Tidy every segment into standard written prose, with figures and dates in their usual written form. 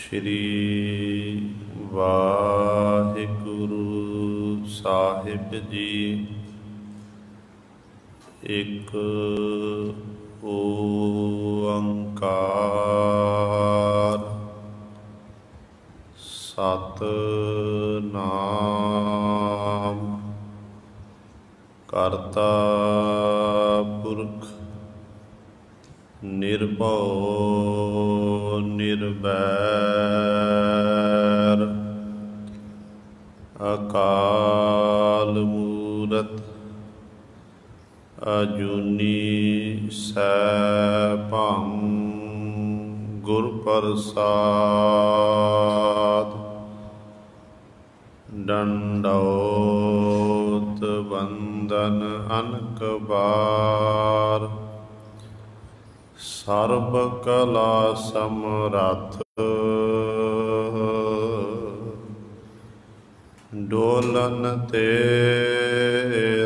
श्री वाहिगुरु साहिब जी। एक ओंकार सतनाम करता पुरख निर्भव निर्वैर अकाल मूरत अजूनी सैभं गुर प्रसाद। दंडोत वंदन अनक बार सर्व कला समरथ डोलन ते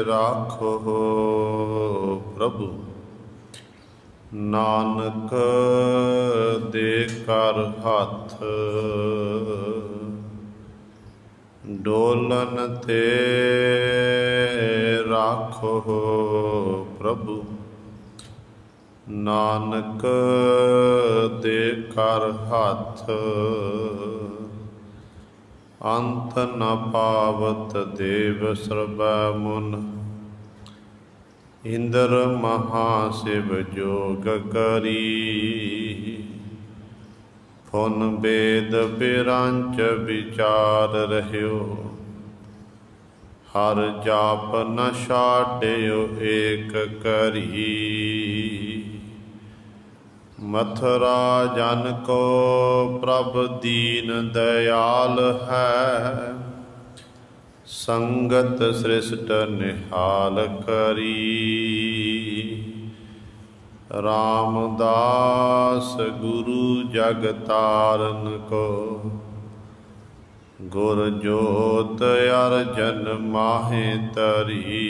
राखो प्रभु नानक दे कर हाथ डोलन ते राखो प्रभु नानक दे कर हाथ अंत न पावत देव सर्वै मुन इंद्र महाशिव जोग करी फुन वेद बिरांच विचार रह्यो हर जाप न छाड्यो एक करी मथुरा जन को प्रभ दीन दयाल है संगत सृष्ट निहाल करी रामदास गुरु जग तारन को गुर जोत अर्जन माहे तरी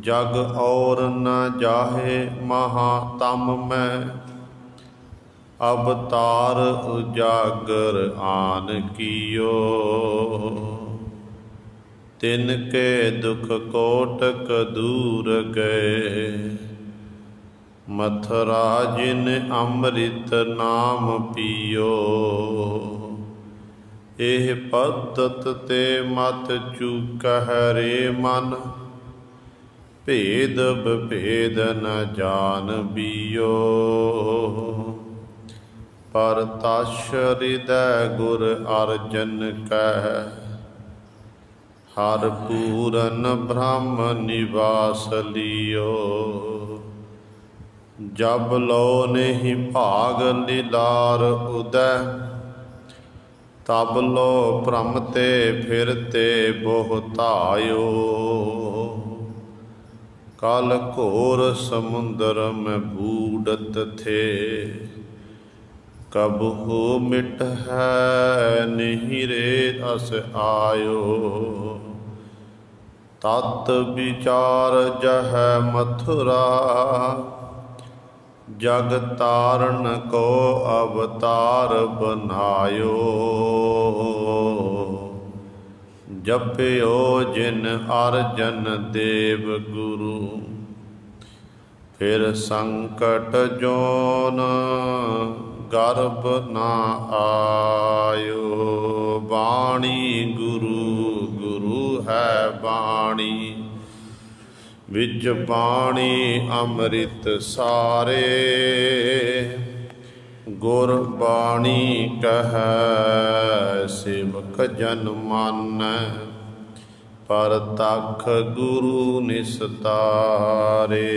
जग और न जाहे महातम में अवतार उजागर आन कियो तिनके दुख कोटक दूर गए मथुरा जिन अमृत नाम पियो एह पद्धत ते मत चूकह रे मन भेद विभेद न जान बियो पर तस हृदय गुर अर्जन कह हर पूरन ब्रह्म निवास लियो जब लो नहीं भाग लीलार उदय तब लो भ्रमते फिरते बहुतायो काल घोर समुद्र में बूढ़त थे कब हो मिट है नहीं रे अस आयो तत् विचार जह मथुरा जग तारण को अवतार बनायो जप्यो जिन अर्जन देव गुरु फिर संकट जोन गर्भ न आयो वाणी गुरु गुरु है वाणी विच वाणी अमृत सारे गुर बाणी कह सेवक जन मान पर तख गुरु निस्तारे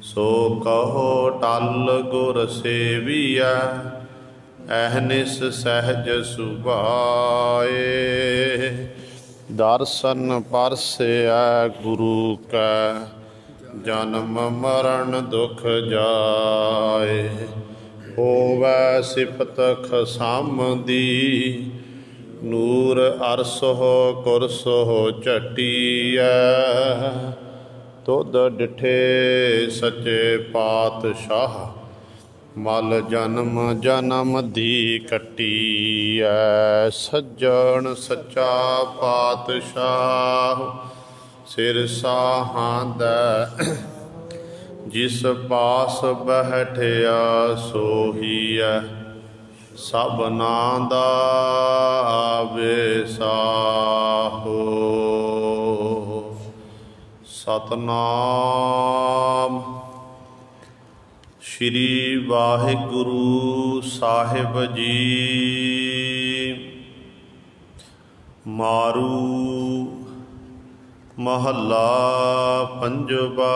सो कहो टल गुर सेविया अहनिस सहज सुभाए दर्शन परसै गुरु का जन्म मरण दुख जाए होवै सिफत खसाम दी नूर अरसो कुरसो झटिया तुद डिठे सचे पातशाह मल जन्म जन्म दी कट्टी है। सज्जन सच्चा पातशाह सिर साहां दै जिस पास बैठिया सोहीए सबना दा बेसाहो। सतनाम। श्री वाहिगुरु साहिब जी। मारू महला पंजवा।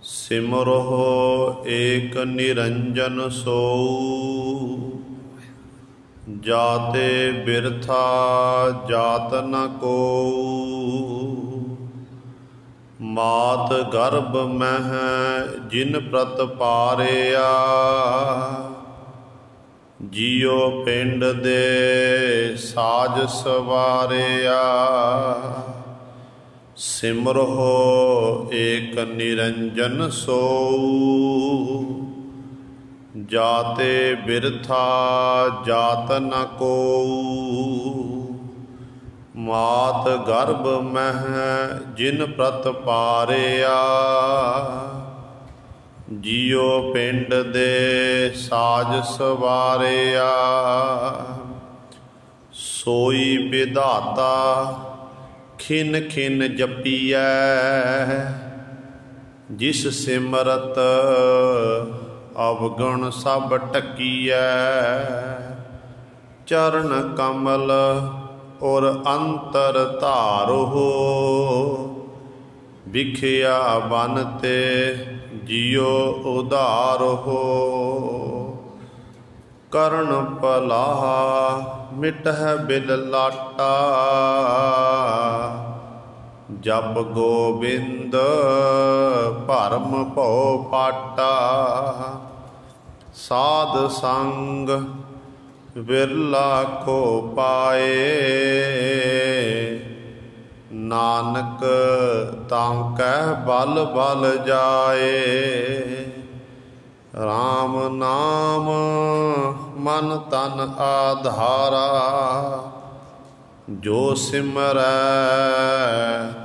सिमरो एक निरंजन सोऊ जाते बिरथा जात न कोऊ। मात गर्भ मह जिन प्रत पारिया जियो पिंड दे साज सवारिया। सिमरो एक निरंजन सोऊ जाते बिरथा जात न कोऊ। मात गर्भ मह जिन प्रत पारिया जियो पिंड दे साज सवारिया। सोई विधाता खिन खिन जपिया जिस सिमरत अवगुण सब टकिया। चरण कमल और अंतर धारो बिखिया बनते जियो उदार हो। करण पलाह मिटह बिल लाटा जप गोबिंद भरम भौ पाटा। साध संग बिरला को पाए नानक तांकै बल बल जाए। राम नाम मन तन आधारा जो सिमरै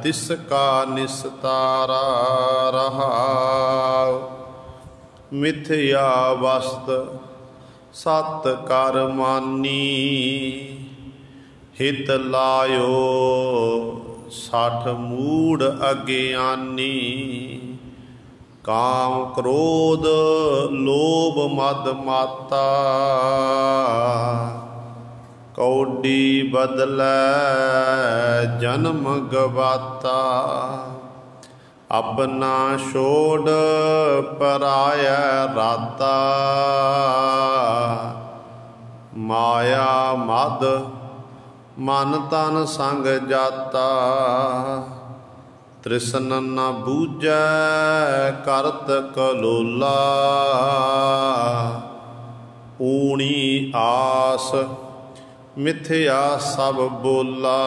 तिसका निस्तारा। रहाउ मिथ्या वस्त सत कर मानी हित लायो साठ मूढ़ अज्ञानी। काम क्रोध लोभ मद माता कौडी बदलै जन्म गवाता। अपना छोड़ पराया राता माया मद मन तन संग जाता। तृष्ण न बूझै करत कलोला ऊणी आस मिथ्या सब बोला।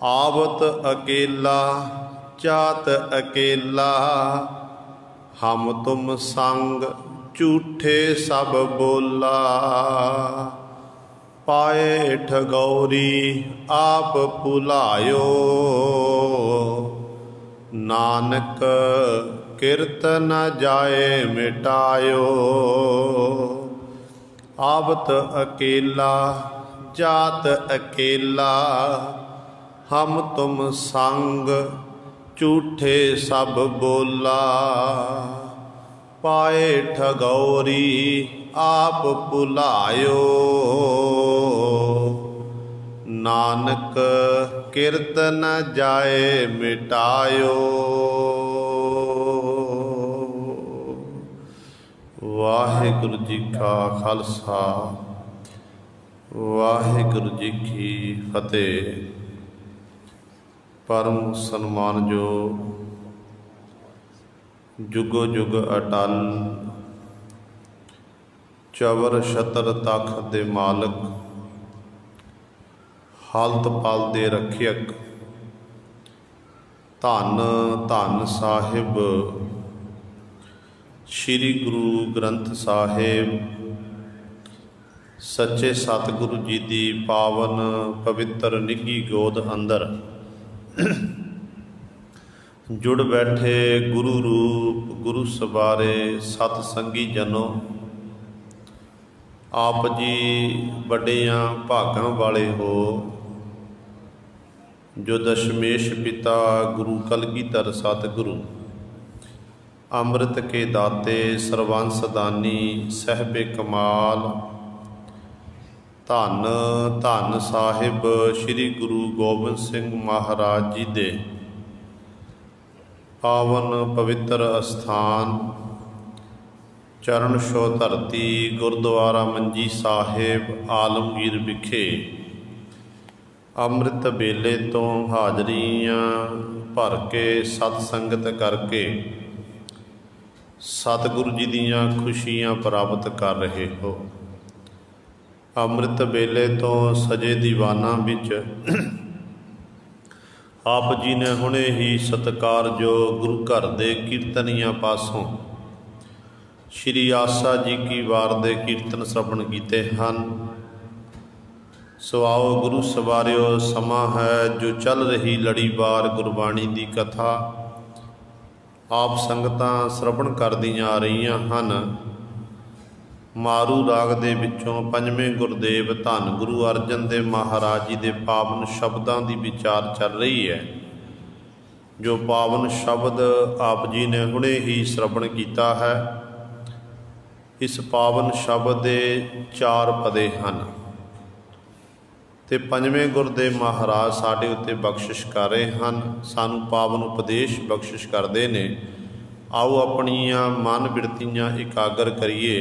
आवत अकेला जात अकेला हम तुम संग झूठे सब बोला। पाए ठगौरी आप भुलायो नानक किरत न जाए मिटायो। आवत अकेला जात अकेला हम तुम संग झूठे सब बोला। पाए ठगौरी आप भुलायो नानक किरत न जाए मिटायो। वाहिगुरु जी का खालसा वाहिगुरु जी की फतेह। परम सन्मान जो जुगो जुग अटल चवर छतर तख दे मालक हालत पाल दे रखियक धन धन साहिब श्री गुरु ग्रंथ साहिब सच्चे सतगुरु जी की पावन पवित्र निघी गोद अंदर जुड़ बैठे गुरु रूप गुरु सवारे सतसंगी जनों, आप जी बड़िया भागां वाले हो जो दशमेश पिता गुरु कलगीधर सतगुरु अमृत के दाते सर्वंस दानी सहबे कमाल धन धन साहिब श्री गुरु गोबिंद सिंह महाराज जी दे पावन पवित्र अस्थान चरण छो धरती गुरुद्वारा मंजी साहिब आलमगीर विखे अमृत बेले तो हाजरियां भर के सतसंगत करके सतगुरु जी दियां खुशियां प्राप्त कर रहे हो। अमृत बेले तो सजे दीवाना विच आप जी ने हुणे ही सत्कार जो गुरु घर दे कीर्तनियां पासों श्री आसा जी की वार दे कीर्तन श्रवण कीते हन। सो आओ गुरु सवारियो, समा है जो चल रही लड़ीवार गुरबाणी की कथा आप संगतां श्रवण करदियां आ रहीआं हन। मारू राग दे विचों पंजवें गुरदेव धन गुरु अर्जन देव महाराज जी दे पावन शब्दां दी विचार चल रही है। जो पावन शब्द आप जी ने हुणे ही श्रवण कीता है, इस पावन शब्द दे 4 पदे हन ते पंजवें गुरदेव महाराज साडे उत्ते बख्शिश कर रहे हैं, सानू पावन उपदेश बख्शिश करते ने। आओ अपनियां मन बिरतियां एकागर करिए,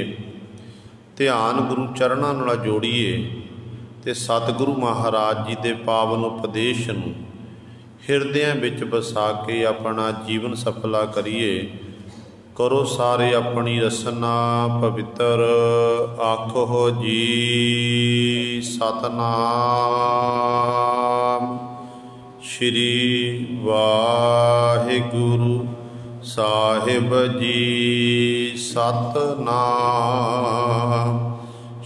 ध्यान गुरु चरणों नाल जोड़िए ते सतगुरु महाराज जी दे पावन उपदेश नूं हिरदियां विच बसा के अपना जीवन सफला करिए। करो सारे अपनी रसना पवित्र, आखो जी सतनाम श्री वाहिगुरु साहिब जी सतनाम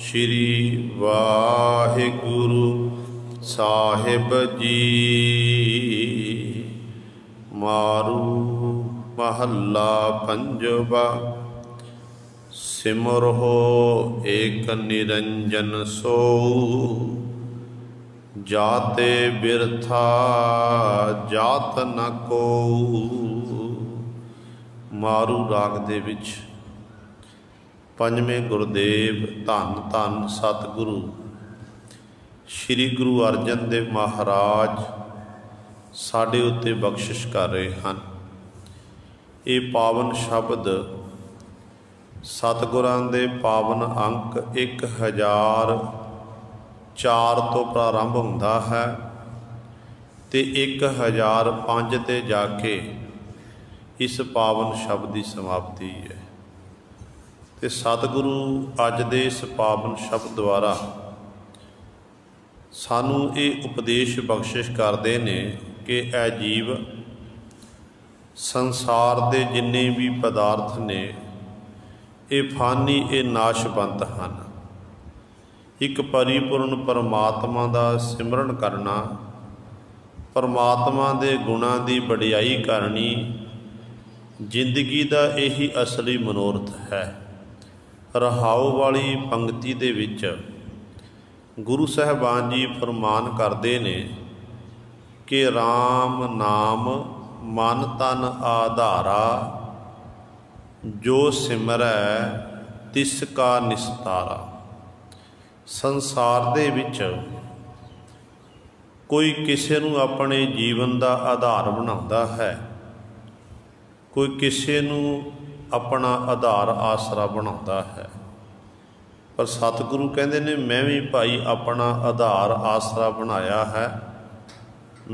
श्री वाहिगुरु साहिब जी। मारू महला पंजवा सिमरो एक निरंजन सो जाते बिरथा जात न को। मारू राग दे विच पंजवें गुरदेव धन धन सतगुरु श्री गुरु अर्जन देव महाराज साडे उत्ते बख्शिश कर रहे हैं। ये पावन शब्द सतगुरां दे पावन अंक 1004 तो प्रारंभ होंदा है ते 1005 ते जाके इस पावन शब्द की समाप्ति है। ते सतगुरु अज दे इस पावन शब्द द्वारा सानू ये उपदेश बख्शिश करते ने कि ऐ जीव संसार दे जिन्ने भी पदार्थ ने ये फानी ये नाशवंत हैं। एक परिपूर्ण परमात्मा का सिमरन करना, परमात्मा दे गुणां की वडियाई करनी जिंदगी का यही असली मनोरथ है। रहाओ वाली पंक्ति दे विच गुरु साहिबान जी फरमान करते ने कि राम नाम मन तन आधारा जो सिमरै तिसका निस्तारा। संसार दे विच कोई किसी नूं अपने जीवन का आधार बनाता है, कोई किसी नूं अपना आधार आसरा बनाता है, पर सतगुरु कहते ने मैं भी भाई अपना आधार आसरा बनाया है।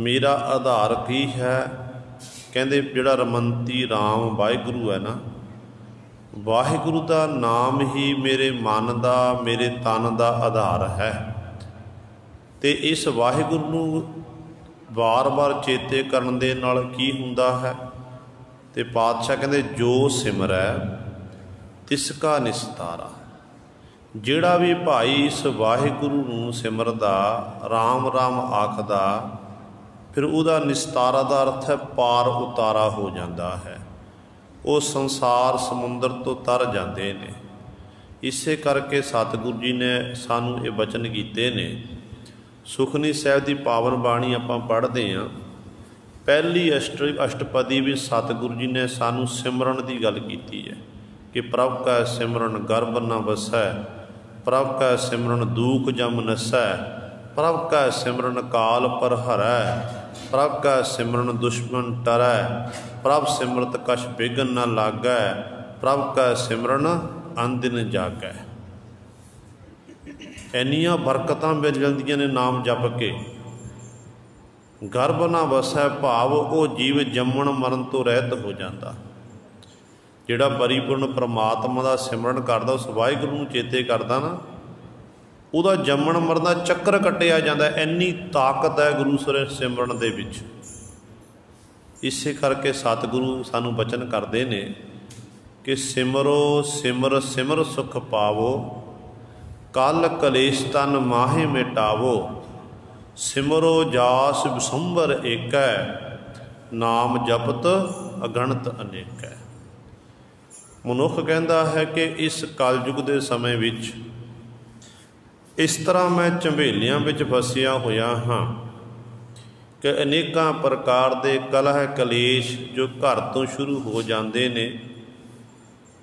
मेरा आधार की है? कहते जिहड़ा रमंती राम वाहिगुरु है ना, वाहिगुरु का नाम ही मेरे मन का मेरे तन का आधार है। तो इस वाहिगुरु नूं बार बार चेते करन दे नाल की हुंदा है। तो पातशाह कहते जो सिमरै तिसका निस्तारा। ਜਿਹੜਾ ਵੀ ਭਾਈ ਇਸ ਵਾਹਿਗੁਰੂ ਨੂੰ ਸਿਮਰਦਾ, ਰਾਮ ਰਾਮ ਆਖਦਾ, ਫਿਰ ਉਹਦਾ ਨਿਸਤਾਰਾ ਦਾ ਅਰਥ ਹੈ ਪਾਰ ਉਤਾਰਾ ਹੋ ਜਾਂਦਾ ਹੈ। ਉਹ ਸੰਸਾਰ ਸਮੁੰਦਰ ਤੋਂ ਤਰ ਜਾਂਦੇ ਨੇ। ਇਸੇ ਕਰਕੇ ਸਤਿਗੁਰੂ ਜੀ ਨੇ ਸਾਨੂੰ ਇਹ ਬਚਨ ਕੀਤੇ ਨੇ। ਸੁਖਮਨੀ ਸਾਹਿਬ ਦੀ ਪਾਵਨ ਬਾਣੀ ਆਪਾਂ ਪੜ੍ਹਦੇ ਹਾਂ। ਪਹਿਲੀ ਅਸ਼ਟਪਦੀ ਵਿੱਚ ਸਤਿਗੁਰੂ ਜੀ ਨੇ ਸਾਨੂੰ ਸਿਮਰਨ ਦੀ ਗੱਲ ਕੀਤੀ ਹੈ ਕਿ ਪ੍ਰਭ ਕਾ ਸਿਮਰਨ ਗਰਭ ਨ ਵਸੈ, ਪ੍ਰਭ ਕਾ ਸਿਮਰਨ ਦੂਖ ਜਮ ਨਸੈ, ਪ੍ਰਭ ਕਾ ਸਿਮਰਨ ਕਾਲ ਪਰ ਹਰੈ, ਪ੍ਰਭ ਕਾ ਸਿਮਰਨ ਦੁਸ਼ਮਨ ਟਰੈ, ਪ੍ਰਭ ਸਿਮਰਤ ਕਛ ਬਿਘਨ ਨ ਲਾਗੈ, ਪ੍ਰਭ ਕਾ ਸਿਮਰਨ ਅੰਦਿਨ ਜਾਗੈ। ਇੰਨੀਆਂ ਬਰਕਤਾਂ ਮਿਲ ਜਾਂਦੀਆਂ ਨੇ ਨਾਮ ਜਪ ਕੇ। ਗਰਭ ਨਾ ਵਸੈ ਭਾਵ ਉਹ ਜੀਵ ਜੰਮਣ ਮਰਨ ਤੋਂ ਰਹਿਤ ਹੋ ਜਾਂਦਾ। ਜਿਹੜਾ ਪਰਿਪੂਰਨ ਪਰਮਾਤਮਾ ਦਾ ਸਿਮਰਨ ਕਰਦਾ, ਉਸ ਵਾਹਿਗੁਰੂ ਨੂੰ ਚੇਤੇ ਕਰਦਾ ਨਾ, ਉਹਦਾ ਜੰਮਣ ਮਰਨ ਦਾ ਚੱਕਰ ਕੱਟਿਆ ਜਾਂਦਾ। ਇੰਨੀ ਤਾਕਤ ਹੈ ਗੁਰੂ ਸਿਮਰਨ ਦੇ ਵਿੱਚ। ਇਸੇ ਕਰਕੇ ਸਤਿਗੁਰੂ ਸਾਨੂੰ ਬਚਨ ਕਰਦੇ ਨੇ ਕਿ ਸਿਮਰੋ ਸਿਮਰ ਸਿਮਰ ਸੁਖ ਪਾਵੋ, ਕਲ ਕਲੇਸ਼ ਤਨ ਮਾਹੇ ਮਿਟਾਵੋ, ਸਿਮਰੋ ਜਾਸ ਬਿਸੰਬਰ ਏਕੈ, ਨਾਮ ਜਪਤ ਅਗਣਤ ਅਨੇਕੈ। ਮਨੁੱਖ ਕਹਿੰਦਾ ਹੈ ਕਿ ਇਸ ਕਲਯੁਗ ਦੇ ਸਮੇਂ ਵਿੱਚ ਇਸ ਤਰ੍ਹਾਂ ਮੈਂ ਝੰਬੇਲਿਆਂ ਵਿੱਚ ਫਸਿਆ ਹੋਇਆ ਹਾਂ ਕਿ ਅਨੇਕਾਂ ਪ੍ਰਕਾਰ ਦੇ ਕਲਹ ਕਲੇਸ਼ ਜੋ ਘਰ ਤੋਂ ਸ਼ੁਰੂ ਹੋ ਜਾਂਦੇ ਨੇ,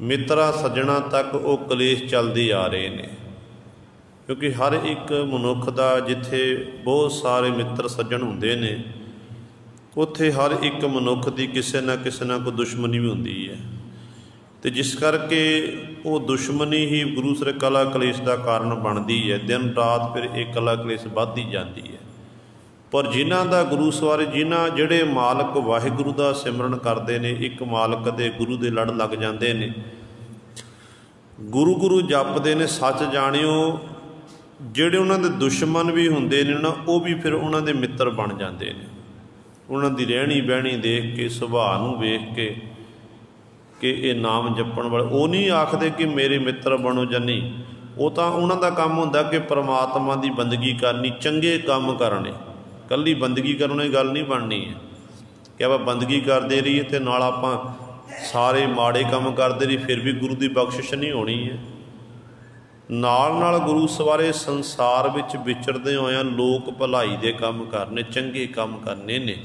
ਮਿੱਤਰਾਂ ਸੱਜਣਾ ਤੱਕ ਉਹ ਕਲੇਸ਼ ਚੱਲਦੇ ਆ ਰਹੇ ਨੇ। ਕਿਉਂਕਿ ਹਰ ਇੱਕ ਮਨੁੱਖ ਦਾ ਜਿੱਥੇ ਬਹੁਤ ਸਾਰੇ ਮਿੱਤਰ ਸੱਜਣ ਹੁੰਦੇ ਨੇ, ਉੱਥੇ ਹਰ ਇੱਕ ਮਨੁੱਖ ਦੀ ਕਿਸੇ ਨਾ ਕੋਈ ਦੁਸ਼ਮਣੀ ਵੀ ਹੁੰਦੀ ਹੈ। ਅਤੇ ਜਿਸ ਕਰਕੇ ਉਹ ਦੁਸ਼ਮਣੀ ਹੀ ਗੁਰੂ ਸਰ ਕਲਾ ਕਲੇਸ਼ ਦਾ ਕਾਰਨ ਬਣਦੀ ਹੈ। ਦਿਨ ਰਾਤ ਫਿਰ ਇਹ ਕਲਾ ਕਲੇਸ਼ ਵੱਧਦੀ ਜਾਂਦੀ ਹੈ। ਪਰ ਜਿਨ੍ਹਾਂ ਦਾ ਗੁਰੂ ਸਵਾਰੇ, ਜਿਹੜੇ ਮਾਲਕ ਵਾਹਿਗੁਰੂ ਦਾ ਸਿਮਰਨ ਕਰਦੇ ਨੇ, ਇੱਕ ਮਾਲਕ ਦੇ ਗੁਰੂ ਦੇ ਲੜ ਲੱਗ ਜਾਂਦੇ ਨੇ, ਗੁਰੂ ਜਪਦੇ ਨੇ, ਸੱਚ ਜਾਣਿਓ ਜਿਹੜੇ ਉਹਨਾਂ ਦੇ ਦੁਸ਼ਮਣ ਵੀ ਹੁੰਦੇ ਨੇ ਨਾ, ਉਹ ਵੀ ਫਿਰ ਉਹਨਾਂ ਦੇ ਮਿੱਤਰ ਬਣ ਜਾਂਦੇ ਨੇ। ਉਹਨਾਂ ਦੀ ਰਹਿਣੀ ਬਹਿਣੀ ਦੇਖ ਕੇ, ਸੁਭਾਅ ਨੂੰ ਵੇਖ ਕੇ ਕਿ ਇਹ ਨਾਮ ਜਪਣ ਵਾਲੇ, ਉਹ ਨਹੀਂ ਆਖਦੇ ਕਿ ਮੇਰੇ ਮਿੱਤਰ ਬਣੋ ਜਾਂ ਨਹੀਂ। ਉਹ ਤਾਂ ਉਹਨਾਂ ਦਾ ਕੰਮ ਹੁੰਦਾ ਕਿ ਪਰਮਾਤਮਾ ਦੀ ਬੰਦਗੀ ਕਰਨੀ, ਚੰਗੇ ਕੰਮ ਕਰਨੇ। ਇਕੱਲੀ ਬੰਦਗੀ ਕਰਨ ਦੀ ਗੱਲ ਨਹੀਂ ਬਣਨੀ ਹੈ ਕਿ ਆਪਾਂ ਬੰਦਗੀ ਕਰਦੇ ਰਹੀਏ ਅਤੇ ਨਾਲ ਆਪਾਂ ਸਾਰੇ ਮਾੜੇ ਕੰਮ ਕਰਦੇ ਰਹੀਏ, ਫਿਰ ਵੀ ਗੁਰੂ ਦੀ ਬਖਸ਼ਿਸ਼ ਨਹੀਂ ਹੋਣੀ ਹੈ। ਨਾਲ ਗੁਰੂ ਸਵਾਰੇ ਸੰਸਾਰ ਵਿੱਚ ਵਿਚਰਦੇ ਹੋਇਆਂ ਲੋਕ ਭਲਾਈ ਦੇ ਕੰਮ ਕਰਨੇ, ਚੰਗੇ ਕੰਮ ਕਰਨੇ ਨੇ,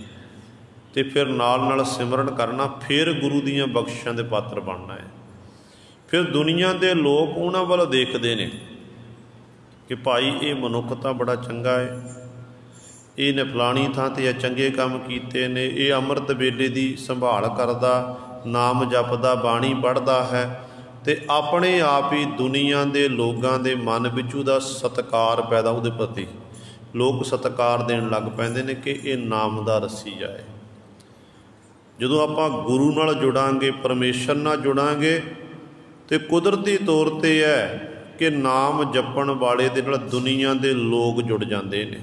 ਅਤੇ ਫਿਰ ਨਾਲ ਸਿਮਰਨ ਕਰਨਾ, ਫਿਰ ਗੁਰੂ ਦੀਆਂ ਬਖਸ਼ਿਸ਼ਾਂ ਦੇ ਪਾਤਰ ਬਣਨਾ ਹੈ। ਫਿਰ ਦੁਨੀਆ ਦੇ ਲੋਕ ਉਹਨਾਂ ਵੱਲ ਦੇਖਦੇ ਨੇ ਕਿ ਭਾਈ ਇਹ ਮਨੁੱਖ ਤਾਂ ਬੜਾ ਚੰਗਾ ਹੈ, ਇਹਨੇ ਫਲਾਣੀ ਥਾਂ 'ਤੇ ਚੰਗੇ ਕੰਮ ਕੀਤੇ ਨੇ, ਇਹ ਅੰਮ੍ਰਿਤ ਵੇਲੇ ਦੀ ਸੰਭਾਲ ਕਰਦਾ, ਨਾਮ ਜਪਦਾ, ਬਾਣੀ ਪੜ੍ਹਦਾ ਹੈ, ਅਤੇ ਆਪਣੇ ਆਪ ਹੀ ਦੁਨੀਆ ਦੇ ਲੋਕਾਂ ਦੇ ਮਨ ਵਿੱਚ ਉਹਦਾ ਸਤਿਕਾਰ ਪੈਦਾ, ਉਹਦੇ ਪ੍ਰਤੀ ਲੋਕ ਸਤਿਕਾਰ ਦੇਣ ਲੱਗ ਪੈਂਦੇ ਨੇ ਕਿ ਇਹ ਨਾਮ ਦਾ ਰੱਸੀ ਜਾਏ। ਜਦੋਂ ਆਪਾਂ ਗੁਰੂ ਨਾਲ ਜੁੜਾਂਗੇ, ਪਰਮੇਸ਼ਰ ਨਾਲ ਜੁੜਾਂਗੇ, ਅਤੇ ਕੁਦਰਤੀ ਤੌਰ 'ਤੇ ਹੈ ਕਿ ਨਾਮ ਜਪਣ ਵਾਲੇ ਦੇ ਨਾਲ ਦੁਨੀਆ ਦੇ ਲੋਕ ਜੁੜ ਜਾਂਦੇ ਨੇ।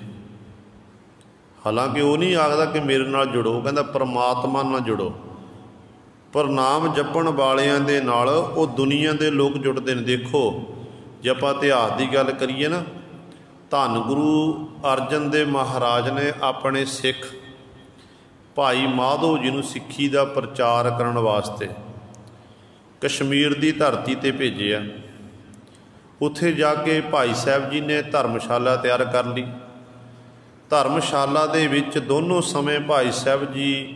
ਹਾਲਾਂਕਿ ਉਹ ਨਹੀਂ ਆਖਦਾ ਕਿ ਮੇਰੇ ਨਾਲ ਜੁੜੋ, ਉਹ ਕਹਿੰਦਾ ਪਰਮਾਤਮਾ ਨਾਲ ਜੁੜੋ। ਪਰ ਨਾਮ ਜਪਣ ਵਾਲਿਆਂ ਦੇ ਨਾਲ ਉਹ ਦੁਨੀਆ ਦੇ ਲੋਕ ਜੁੜਦੇ ਨੇ। ਦੇਖੋ, ਜੇ ਆਪਾਂ ਇਤਿਹਾਸ ਦੀ ਗੱਲ ਕਰੀਏ ਨਾ, ਧੰਨ ਗੁਰੂ ਅਰਜਨ ਦੇਵ ਮਹਾਰਾਜ ਨੇ ਆਪਣੇ ਸਿੱਖ ਭਾਈ ਮਾਧੋ ਜੀ ਨੂੰ ਸਿੱਖੀ ਦਾ ਪ੍ਰਚਾਰ ਕਰਨ ਵਾਸਤੇ ਕਸ਼ਮੀਰ ਦੀ ਧਰਤੀ 'ਤੇ ਭੇਜਿਆ। ਉੱਥੇ ਜਾ ਕੇ ਭਾਈ ਸਾਹਿਬ ਜੀ ਨੇ ਧਰਮਸ਼ਾਲਾ ਤਿਆਰ ਕਰ ਲਈ। ਧਰਮਸ਼ਾਲਾ ਦੇ ਵਿੱਚ ਦੋਨੋਂ ਸਮੇਂ ਭਾਈ ਸਾਹਿਬ ਜੀ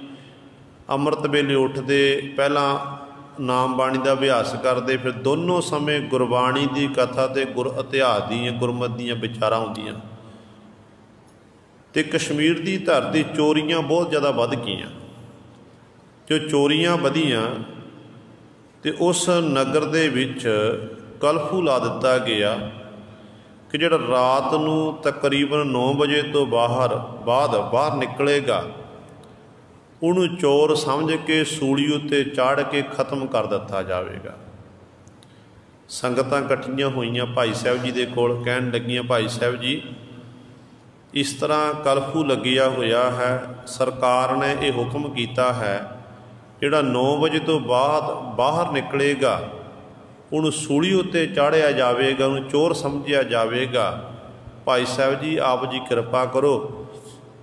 ਅੰਮ੍ਰਿਤ ਵੇਲੇ ਉੱਠਦੇ, ਪਹਿਲਾਂ ਨਾਮ ਬਾਣੀ ਦਾ ਅਭਿਆਸ ਕਰਦੇ, ਫਿਰ ਦੋਨੋਂ ਸਮੇਂ ਗੁਰਬਾਣੀ ਦੀ ਕਥਾ ਅਤੇ ਗੁਰ ਇਤਿਹਾਸ ਦੀਆਂ, ਗੁਰਮਤਿ ਦੀਆਂ ਵਿਚਾਰਾਂ ਹੁੰਦੀਆਂ। ਅਤੇ ਕਸ਼ਮੀਰ ਦੀ ਧਰਤੀ ਚੋਰੀਆਂ ਬਹੁਤ ਜ਼ਿਆਦਾ ਵੱਧ ਗਈਆਂ। ਜੋ ਚੋਰੀਆਂ ਵਧੀਆਂ ਅਤੇ ਉਸ ਨਗਰ ਦੇ ਵਿੱਚ ਕਰਫਿਊ ਲਾ ਦਿੱਤਾ ਗਿਆ ਕਿ ਜਿਹੜਾ ਰਾਤ ਨੂੰ ਤਕਰੀਬਨ 9 ਵਜੇ ਤੋਂ ਬਾਹਰ ਨਿਕਲੇਗਾ, ਉਹਨੂੰ ਚੋਰ ਸਮਝ ਕੇ ਸੂਲੀ ਉੱਤੇ ਚਾੜ੍ਹ ਕੇ ਖਤਮ ਕਰ ਦਿੱਤਾ ਜਾਵੇਗਾ। ਸੰਗਤਾਂ ਇਕੱਠੀਆਂ ਹੋਈਆਂ ਭਾਈ ਸਾਹਿਬ ਜੀ ਦੇ ਕੋਲ, ਕਹਿਣ ਲੱਗੀਆਂ, ਭਾਈ ਸਾਹਿਬ ਜੀ ਇਸ ਤਰ੍ਹਾਂ ਕਰਫਿਊ ਲੱਗਿਆ ਹੋਇਆ ਹੈ, ਸਰਕਾਰ ਨੇ ਇਹ ਹੁਕਮ ਕੀਤਾ ਹੈ ਜਿਹੜਾ 9 ਵਜੇ ਤੋਂ ਬਾਅਦ ਬਾਹਰ ਨਿਕਲੇਗਾ ਉਹਨੂੰ ਸੂਲੀ ਉੱਤੇ ਚਾੜਿਆ ਜਾਵੇਗਾ, ਉਹਨੂੰ ਚੋਰ ਸਮਝਿਆ ਜਾਵੇਗਾ। ਭਾਈ ਸਾਹਿਬ ਜੀ ਆਪ ਜੀ ਕਿਰਪਾ ਕਰੋ,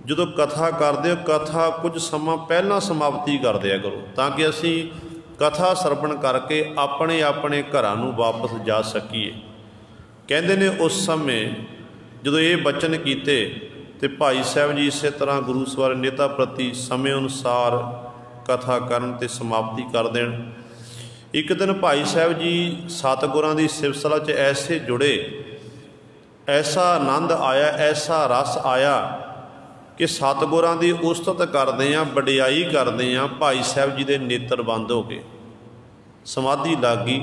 ਜਦੋਂ ਕਥਾ ਕਰਦੇ ਹੋ ਕਥਾ ਕੁਝ ਸਮਾਂ ਪਹਿਲਾਂ ਸਮਾਪਤੀ ਕਰ ਦਿਆ ਕਰੋ, ਤਾਂ ਕਿ ਅਸੀਂ ਕਥਾ ਸਰਵਣ ਕਰਕੇ ਆਪਣੇ ਆਪਣੇ ਘਰਾਂ ਨੂੰ ਵਾਪਸ ਜਾ ਸਕੀਏ। ਕਹਿੰਦੇ ਨੇ ਉਸ ਸਮੇਂ ਜਦੋਂ ਇਹ ਬਚਨ ਕੀਤੇ ਤੇ ਭਾਈ ਸਾਹਿਬ ਜੀ ਇਸੇ ਤਰ੍ਹਾਂ ਗੁਰੂ ਸਵਾਰ ਨੇਤਾ ਪ੍ਰਤੀ ਸਮੇਂ ਅਨੁਸਾਰ ਕਥਾ ਕਰਨ ਤੇ ਸਮਾਪਤੀ ਕਰ ਦੇਣ। ਇੱਕ ਦਿਨ ਭਾਈ ਸਾਹਿਬ ਜੀ ਸਤਿਗੁਰਾਂ ਦੀ ਸਿਵਸਲਾ 'ਚ ਐਸੇ ਜੁੜੇ, ਐਸਾ ਆਨੰਦ ਆਇਆ, ਐਸਾ ਰਸ ਆਇਆ ਕਿ ਸਤਿਗੁਰਾਂ ਦੀ ਉਸਤਤ ਕਰਦੇ ਹਾਂ, ਵਡਿਆਈ ਕਰਦੇ ਹਾਂ। ਭਾਈ ਸਾਹਿਬ ਜੀ ਦੇ ਨੇਤਰ ਬੰਦ ਹੋ ਗਏ, ਸਮਾਧੀ ਲੱਗ ਗਈ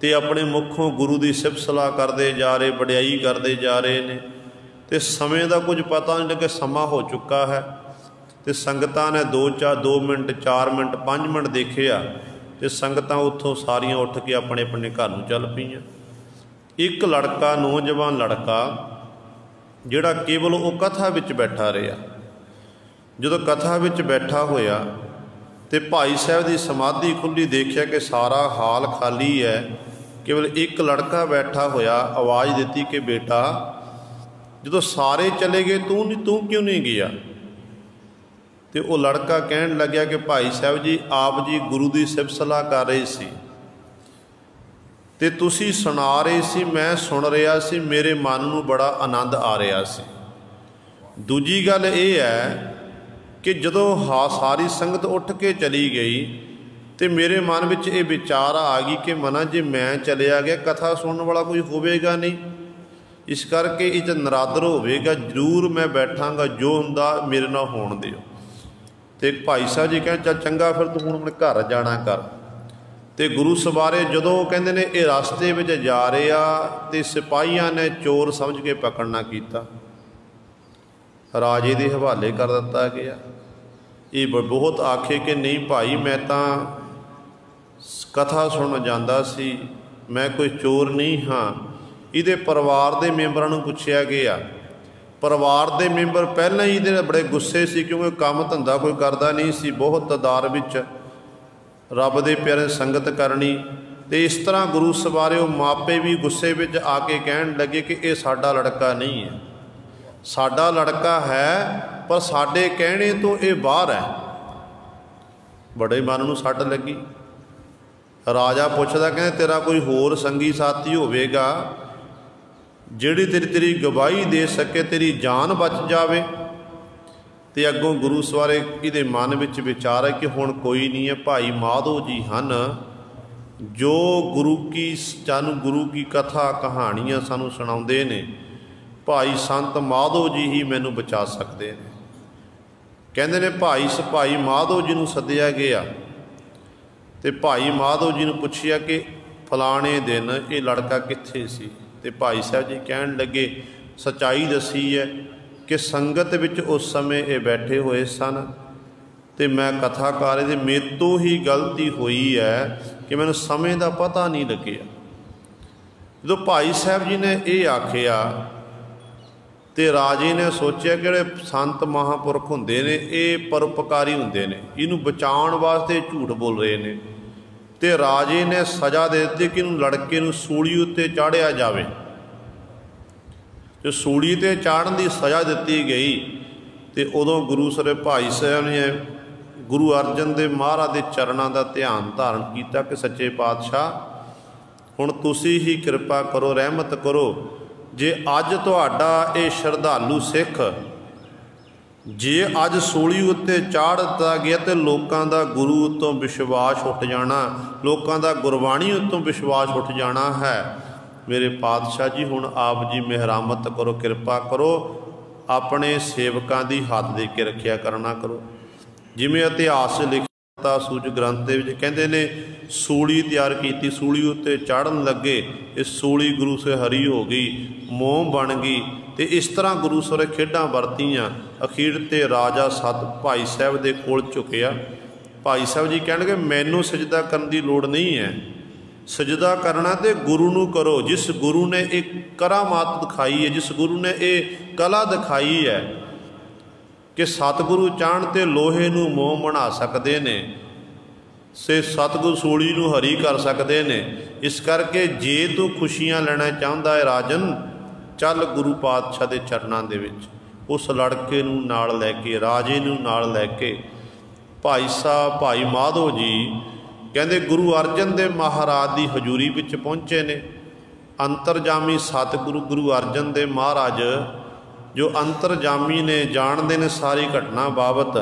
ਤੇ ਆਪਣੇ ਮੁੱਖੋਂ ਗੁਰੂ ਦੀ ਸਿਫਤਸਲਾਹ ਕਰਦੇ ਜਾ ਰਹੇ, ਵਡਿਆਈ ਕਰਦੇ ਜਾ ਰਹੇ ਨੇ ਤੇ ਸਮੇਂ ਦਾ ਕੁਝ ਪਤਾ ਨਹੀਂ ਲੱਗਿਆ, ਸਮਾਂ ਹੋ ਚੁੱਕਾ ਹੈ। ਤੇ ਸੰਗਤਾਂ ਨੇ 2 ਮਿੰਟ 4 ਮਿੰਟ 5 ਮਿੰਟ ਦੇਖਿਆ ਤੇ ਸੰਗਤਾਂ ਉੱਥੋਂ ਸਾਰੀਆਂ ਉੱਠ ਕੇ ਆਪਣੇ ਆਪਣੇ ਘਰ ਨੂੰ ਚੱਲ ਪਈਆਂ। ਇੱਕ ਲੜਕਾ, ਨੌਜਵਾਨ ਲੜਕਾ ਜਿਹੜਾ ਕੇਵਲ ਉਹ ਕਥਾ ਵਿੱਚ ਬੈਠਾ ਰਿਹਾ, ਜਦੋਂ ਕਥਾ ਵਿੱਚ ਬੈਠਾ ਹੋਇਆ ਤੇ ਭਾਈ ਸਾਹਿਬ ਦੀ ਸਮਾਧੀ ਖੁੱਲ੍ਹੀ, ਦੇਖਿਆ ਕਿ ਸਾਰਾ ਹਾਲ ਖਾਲੀ ਹੈ, ਕੇਵਲ ਇੱਕ ਲੜਕਾ ਬੈਠਾ ਹੋਇਆ। ਆਵਾਜ਼ ਦਿੱਤੀ ਕਿ ਬੇਟਾ, ਜਦੋਂ ਸਾਰੇ ਚਲੇ ਗਏ ਤੂੰ ਕਿਉਂ ਨਹੀਂ ਗਿਆ? ਤੇ ਉਹ ਲੜਕਾ ਕਹਿਣ ਲੱਗਿਆ ਕਿ ਭਾਈ ਸਾਹਿਬ ਜੀ ਆਪ ਜੀ ਗੁਰੂ ਦੀ ਸਿਫਤਸਲਾਹ ਕਰ ਰਹੇ ਸੀ ਤੇ ਤੁਸੀਂ ਸੁਣਾ ਰਹੇ ਸੀ, ਮੈਂ ਸੁਣ ਰਿਹਾ ਸੀ, ਮੇਰੇ ਮਨ ਨੂੰ ਬੜਾ ਆਨੰਦ ਆ ਰਿਹਾ ਸੀ। ਦੂਜੀ ਗੱਲ ਇਹ ਹੈ ਕਿ ਜਦੋਂ ਸਾਰੀ ਸੰਗਤ ਉੱਠ ਕੇ ਚਲੀ ਗਈ ਤੇ ਮੇਰੇ ਮਨ ਵਿੱਚ ਇਹ ਵਿਚਾਰ ਆ ਗਈ ਕਿ ਮਨਾ ਜੇ ਮੈਂ ਚਲਿਆ ਗਿਆ ਕਥਾ ਸੁਣਨ ਵਾਲਾ ਕੋਈ ਹੋਵੇਗਾ ਨਹੀਂ, ਇਸ ਕਰਕੇ ਇਹ 'ਚ ਨਰਾਦਰ ਹੋਵੇਗਾ, ਜ਼ਰੂਰ ਮੈਂ ਬੈਠਾਂਗਾ, ਜੋ ਹੁੰਦਾ ਮੇਰੇ ਨਾਲ ਹੋਣ ਦਿਓ। ਤੇ ਭਾਈ ਸਾਹਿਬ ਜੀ ਕਹਿੰਦੇ ਚੱਲ ਚੰਗਾ, ਫਿਰ ਤੂੰ ਹੁਣ ਆਪਣੇ ਘਰ ਜਾਣਾ ਕਰ। ਤੇ ਗੁਰੂ ਸਵਾਰੇ ਜਦੋਂ ਕਹਿੰਦੇ ਨੇ ਇਹ ਰਸਤੇ ਵਿੱਚ ਜਾ ਰਹੇ ਆ ਤੇ ਸਿਪਾਹੀਆਂ ਨੇ ਚੋਰ ਸਮਝ ਕੇ ਪਕੜਨਾ ਕੀਤਾ, ਰਾਜੇ ਦੇ ਹਵਾਲੇ ਕਰ ਦਿੱਤਾ ਗਿਆ। ਇਹ ਬਹੁਤ ਆਖੇ ਕਿ ਨਹੀਂ ਭਾਈ, ਮੈਂ ਤਾਂ ਕਥਾ ਸੁਣਨ ਜਾਂਦਾ ਸੀ, ਮੈਂ ਕੋਈ ਚੋਰ ਨਹੀਂ ਹਾਂ। ਇਹਦੇ ਪਰਿਵਾਰ ਦੇ ਮੈਂਬਰਾਂ ਨੂੰ ਪੁੱਛਿਆ ਗਿਆ, ਪਰਿਵਾਰ ਦੇ ਮੈਂਬਰ ਪਹਿਲਾਂ ਹੀ ਇਹਦੇ ਬੜੇ ਗੁੱਸੇ ਸੀ, ਕਿਉਂਕਿ ਕੰਮ ਧੰਦਾ ਕੋਈ ਕਰਦਾ ਨਹੀਂ ਸੀ, ਬਹੁਤ ਤਾਦਾਦ ਵਿੱਚ ਰੱਬ ਦੇ ਪਿਆਰੇ ਸੰਗਤ ਕਰਨੀ। ਤੇ ਇਸ ਤਰ੍ਹਾਂ ਗੁਰੂ ਸਵਾਰੇ ਉਹ ਮਾਪੇ ਵੀ ਗੁੱਸੇ ਵਿੱਚ ਆ ਕੇ ਕਹਿਣ ਲੱਗੇ ਕਿ ਇਹ ਸਾਡਾ ਲੜਕਾ ਨਹੀਂ ਹੈ, ਸਾਡਾ ਲੜਕਾ ਹੈ ਪਰ ਸਾਡੇ ਕਹਿਣੇ ਤੋਂ ਇਹ ਬਾਹਰ ਹੈ। ਬੜੇ ਮਨ ਨੂੰ ਸੱਟ ਲੱਗੀ। ਰਾਜਾ ਪੁੱਛਦਾ, ਕਹਿੰਦੇ ਤੇਰਾ ਕੋਈ ਹੋਰ ਸੰਗੀ ਸਾਥੀ ਹੋਵੇਗਾ ਜਿਹੜੀ ਤੇਰੀ ਗਵਾਹੀ ਦੇ ਸਕੇ, ਤੇਰੀ ਜਾਨ ਬਚ ਜਾਵੇ? ਤੇ ਅੱਗੋਂ ਗੁਰੂ ਸਵਾਰੇ ਇਹਦੇ ਮਨ ਵਿੱਚ ਵਿਚਾਰ ਹੈ ਕਿ ਹੁਣ ਕੋਈ ਨਹੀਂ ਹੈ। ਭਾਈ ਮਾਧੋ ਜੀ ਹਨ ਜੋ ਗੁਰੂ ਕੀ ਕਥਾ ਕਹਾਣੀਆਂ ਸਾਨੂੰ ਸੁਣਾਉਂਦੇ ਨੇ, ਭਾਈ ਸੰਤ ਮਾਧੋ ਜੀ ਹੀ ਮੈਨੂੰ ਬਚਾ ਸਕਦੇ ਨੇ। ਕਹਿੰਦੇ ਨੇ ਭਾਈ ਮਾਧੋ ਜੀ ਨੂੰ ਸੱਦਿਆ ਗਿਆ ਤੇ ਭਾਈ ਮਾਧੋ ਜੀ ਨੂੰ ਪੁੱਛਿਆ ਕਿ ਫਲਾਣੇ ਦਿਨ ਇਹ ਲੜਕਾ ਕਿੱਥੇ ਸੀ? ਤੇ ਭਾਈ ਸਾਹਿਬ ਜੀ ਕਹਿਣ ਲੱਗੇ, ਸੱਚਾਈ ਦੱਸੀ ਹੈ ਕਿ ਸੰਗਤ ਵਿੱਚ ਉਸ ਸਮੇਂ ਇਹ ਬੈਠੇ ਹੋਏ ਸਨ ਤੇ ਮੈਂ ਕਥਾ ਕਰ ਰਹੀ ਸੀ, ਮੇਰੇ ਤੋਂ ਹੀ ਗਲਤੀ ਹੋਈ ਹੈ ਕਿ ਮੈਨੂੰ ਸਮੇਂ ਦਾ ਪਤਾ ਨਹੀਂ ਲੱਗਿਆ। ਜਦੋਂ ਭਾਈ ਸਾਹਿਬ ਜੀ ਨੇ ਇਹ ਆਖਿਆ ਤੇ ਰਾਜੇ ਨੇ ਸੋਚਿਆ ਕਿ ਜਿਹੜੇ ਸੰਤ ਮਹਾਂਪੁਰਖ ਹੁੰਦੇ ਨੇ ਇਹ ਪਰਉਪਕਾਰੀ ਹੁੰਦੇ ਨੇ, ਇਹਨੂੰ ਬਚਾਉਣ ਵਾਸਤੇ ਝੂਠ ਬੋਲ ਰਹੇ ਨੇ। ਤੇ ਰਾਜੇ ਨੇ ਸਜ਼ਾ ਦੇ ਦਿੱਤੀ ਕਿ ਇਹਨੂੰ ਲੜਕੇ ਨੂੰ ਸੂਲੀ ਉੱਤੇ ਚਾੜਿਆ ਜਾਵੇ। ਤੇ ਸੂਲੀ 'ਤੇ ਚਾੜਨ ਦੀ ਸਜ਼ਾ ਦਿੱਤੀ ਗਈ ਤੇ ਉਦੋਂ ਗੁਰੂ ਸਾਹਿਬ ਭਾਈ ਸਾਹਿਬ ਨੇ ਗੁਰੂ ਅਰਜਨ ਦੇਵ ਮਹਾਰਾਜ ਦੇ ਚਰਨਾਂ ਦਾ ਧਿਆਨ ਧਾਰਨ ਕੀਤਾ ਕਿ ਸੱਚੇ ਪਾਤਸ਼ਾਹ ਹੁਣ ਤੁਸੀਂ ਹੀ ਕਿਰਪਾ ਕਰੋ, ਰਹਿਮਤ ਕਰੋ। ਜੇ ਅੱਜ ਤੁਹਾਡਾ ਇਹ ਸ਼ਰਧਾਲੂ ਸਿੱਖ ਜੇ ਅੱਜ ਸੂਲੀ ਉੱਤੇ ਚਾੜ ਦਿੱਤਾ ਗਿਆ ਤੇ ਲੋਕਾਂ ਦਾ ਗੁਰੂ ਉੱਤੋਂ ਵਿਸ਼ਵਾਸ ਉੱਠ ਜਾਣਾ, ਲੋਕਾਂ ਦਾ ਗੁਰਬਾਣੀ ਉੱਤੋਂ ਵਿਸ਼ਵਾਸ ਉੱਠ ਜਾਣਾ ਹੈ। ਮੇਰੇ ਪਾਤਸ਼ਾਹ ਜੀ ਹੁਣ ਆਪ ਜੀ ਮਿਹਰਾਮਤ ਕਰੋ, ਕਿਰਪਾ ਕਰੋ, ਆਪਣੇ ਸੇਵਕਾਂ ਦੀ ਹੱਥ ਦੇ ਕੇ ਰੱਖਿਆ ਕਰਨਾ ਕਰੋ। ਜਿਵੇਂ ਇਤਿਹਾਸ ਲਿਖਤਾ ਸੂਚ ਗ੍ਰੰਥ ਦੇ ਵਿੱਚ ਕਹਿੰਦੇ ਨੇ ਸੂਲੀ ਤਿਆਰ ਕੀਤੀ, ਸੂਲੀ ਉੱਤੇ ਚਾੜਨ ਲੱਗੇ, ਇਹ ਸੂਲੀ ਗੁਰੂ ਸੇ ਹਰੀ ਹੋ ਗਈ, ਮੋਮ ਬਣ ਗਈ। ਤੇ ਇਸ ਤਰ੍ਹਾਂ ਗੁਰੂ ਸੋਰੇ ਖੇਡਾਂ ਵਰਤੀਆਂ। ਅਖੀਰ ਤੇ ਰਾਜਾ ਸਤ ਭਾਈ ਸਾਹਿਬ ਦੇ ਕੋਲ ਝੁਕਿਆ। ਭਾਈ ਸਾਹਿਬ ਜੀ ਕਹਿਣਗੇ ਮੈਨੂੰ ਸਜਦਾ ਕਰਨ ਦੀ ਲੋੜ ਨਹੀਂ ਹੈ, ਸਜਦਾ ਕਰਨਾ ਤੇ ਗੁਰੂ ਨੂੰ ਕਰੋ, ਜਿਸ ਗੁਰੂ ਨੇ ਇਹ ਕਰਾਮਾਤ ਦਿਖਾਈ ਹੈ, ਜਿਸ ਗੁਰੂ ਨੇ ਇਹ ਕਲਾ ਦਿਖਾਈ ਹੈ ਕਿ ਸਤਿਗੁਰੂ ਚਾਹਣ ਤੇ ਲੋਹੇ ਨੂੰ ਮੋਮ ਬਣਾ ਸਕਦੇ ਨੇ। ਸੇ ਸਤਿਗੁਰ ਸੂਲੀ ਨੂੰ ਹਰੀ ਕਰ ਸਕਦੇ ਨੇ। ਇਸ ਕਰਕੇ ਜੇ ਤੂੰ ਖੁਸ਼ੀਆਂ ਲੈਣਾ ਚਾਹੁੰਦਾ ਹੈ ਰਾਜਨ, ਚੱਲ ਗੁਰੂ ਪਾਤਸ਼ਾਹ ਦੇ ਚਰਨਾਂ ਦੇ ਵਿੱਚ। ਉਸ ਲੜਕੇ ਨੂੰ ਨਾਲ ਲੈ ਕੇ, ਰਾਜੇ ਨੂੰ ਨਾਲ ਲੈ ਕੇ ਭਾਈ ਸਾਹਿਬ ਭਾਈ ਮਾਧੋ ਜੀ ਕਹਿੰਦੇ ਗੁਰੂ ਅਰਜਨ ਦੇਵ ਮਹਾਰਾਜ ਦੀ ਹਜ਼ੂਰੀ ਵਿੱਚ ਪਹੁੰਚੇ ਨੇ। ਅੰਤਰਜਾਮੀ ਸਤਿਗੁਰੂ ਗੁਰੂ ਅਰਜਨ ਦੇਵ ਮਹਾਰਾਜ ਜੋ ਅੰਤਰਜਾਮੀ ਨੇ, ਜਾਣਦੇ ਨੇ ਸਾਰੀ ਘਟਨਾ ਬਾਬਤ।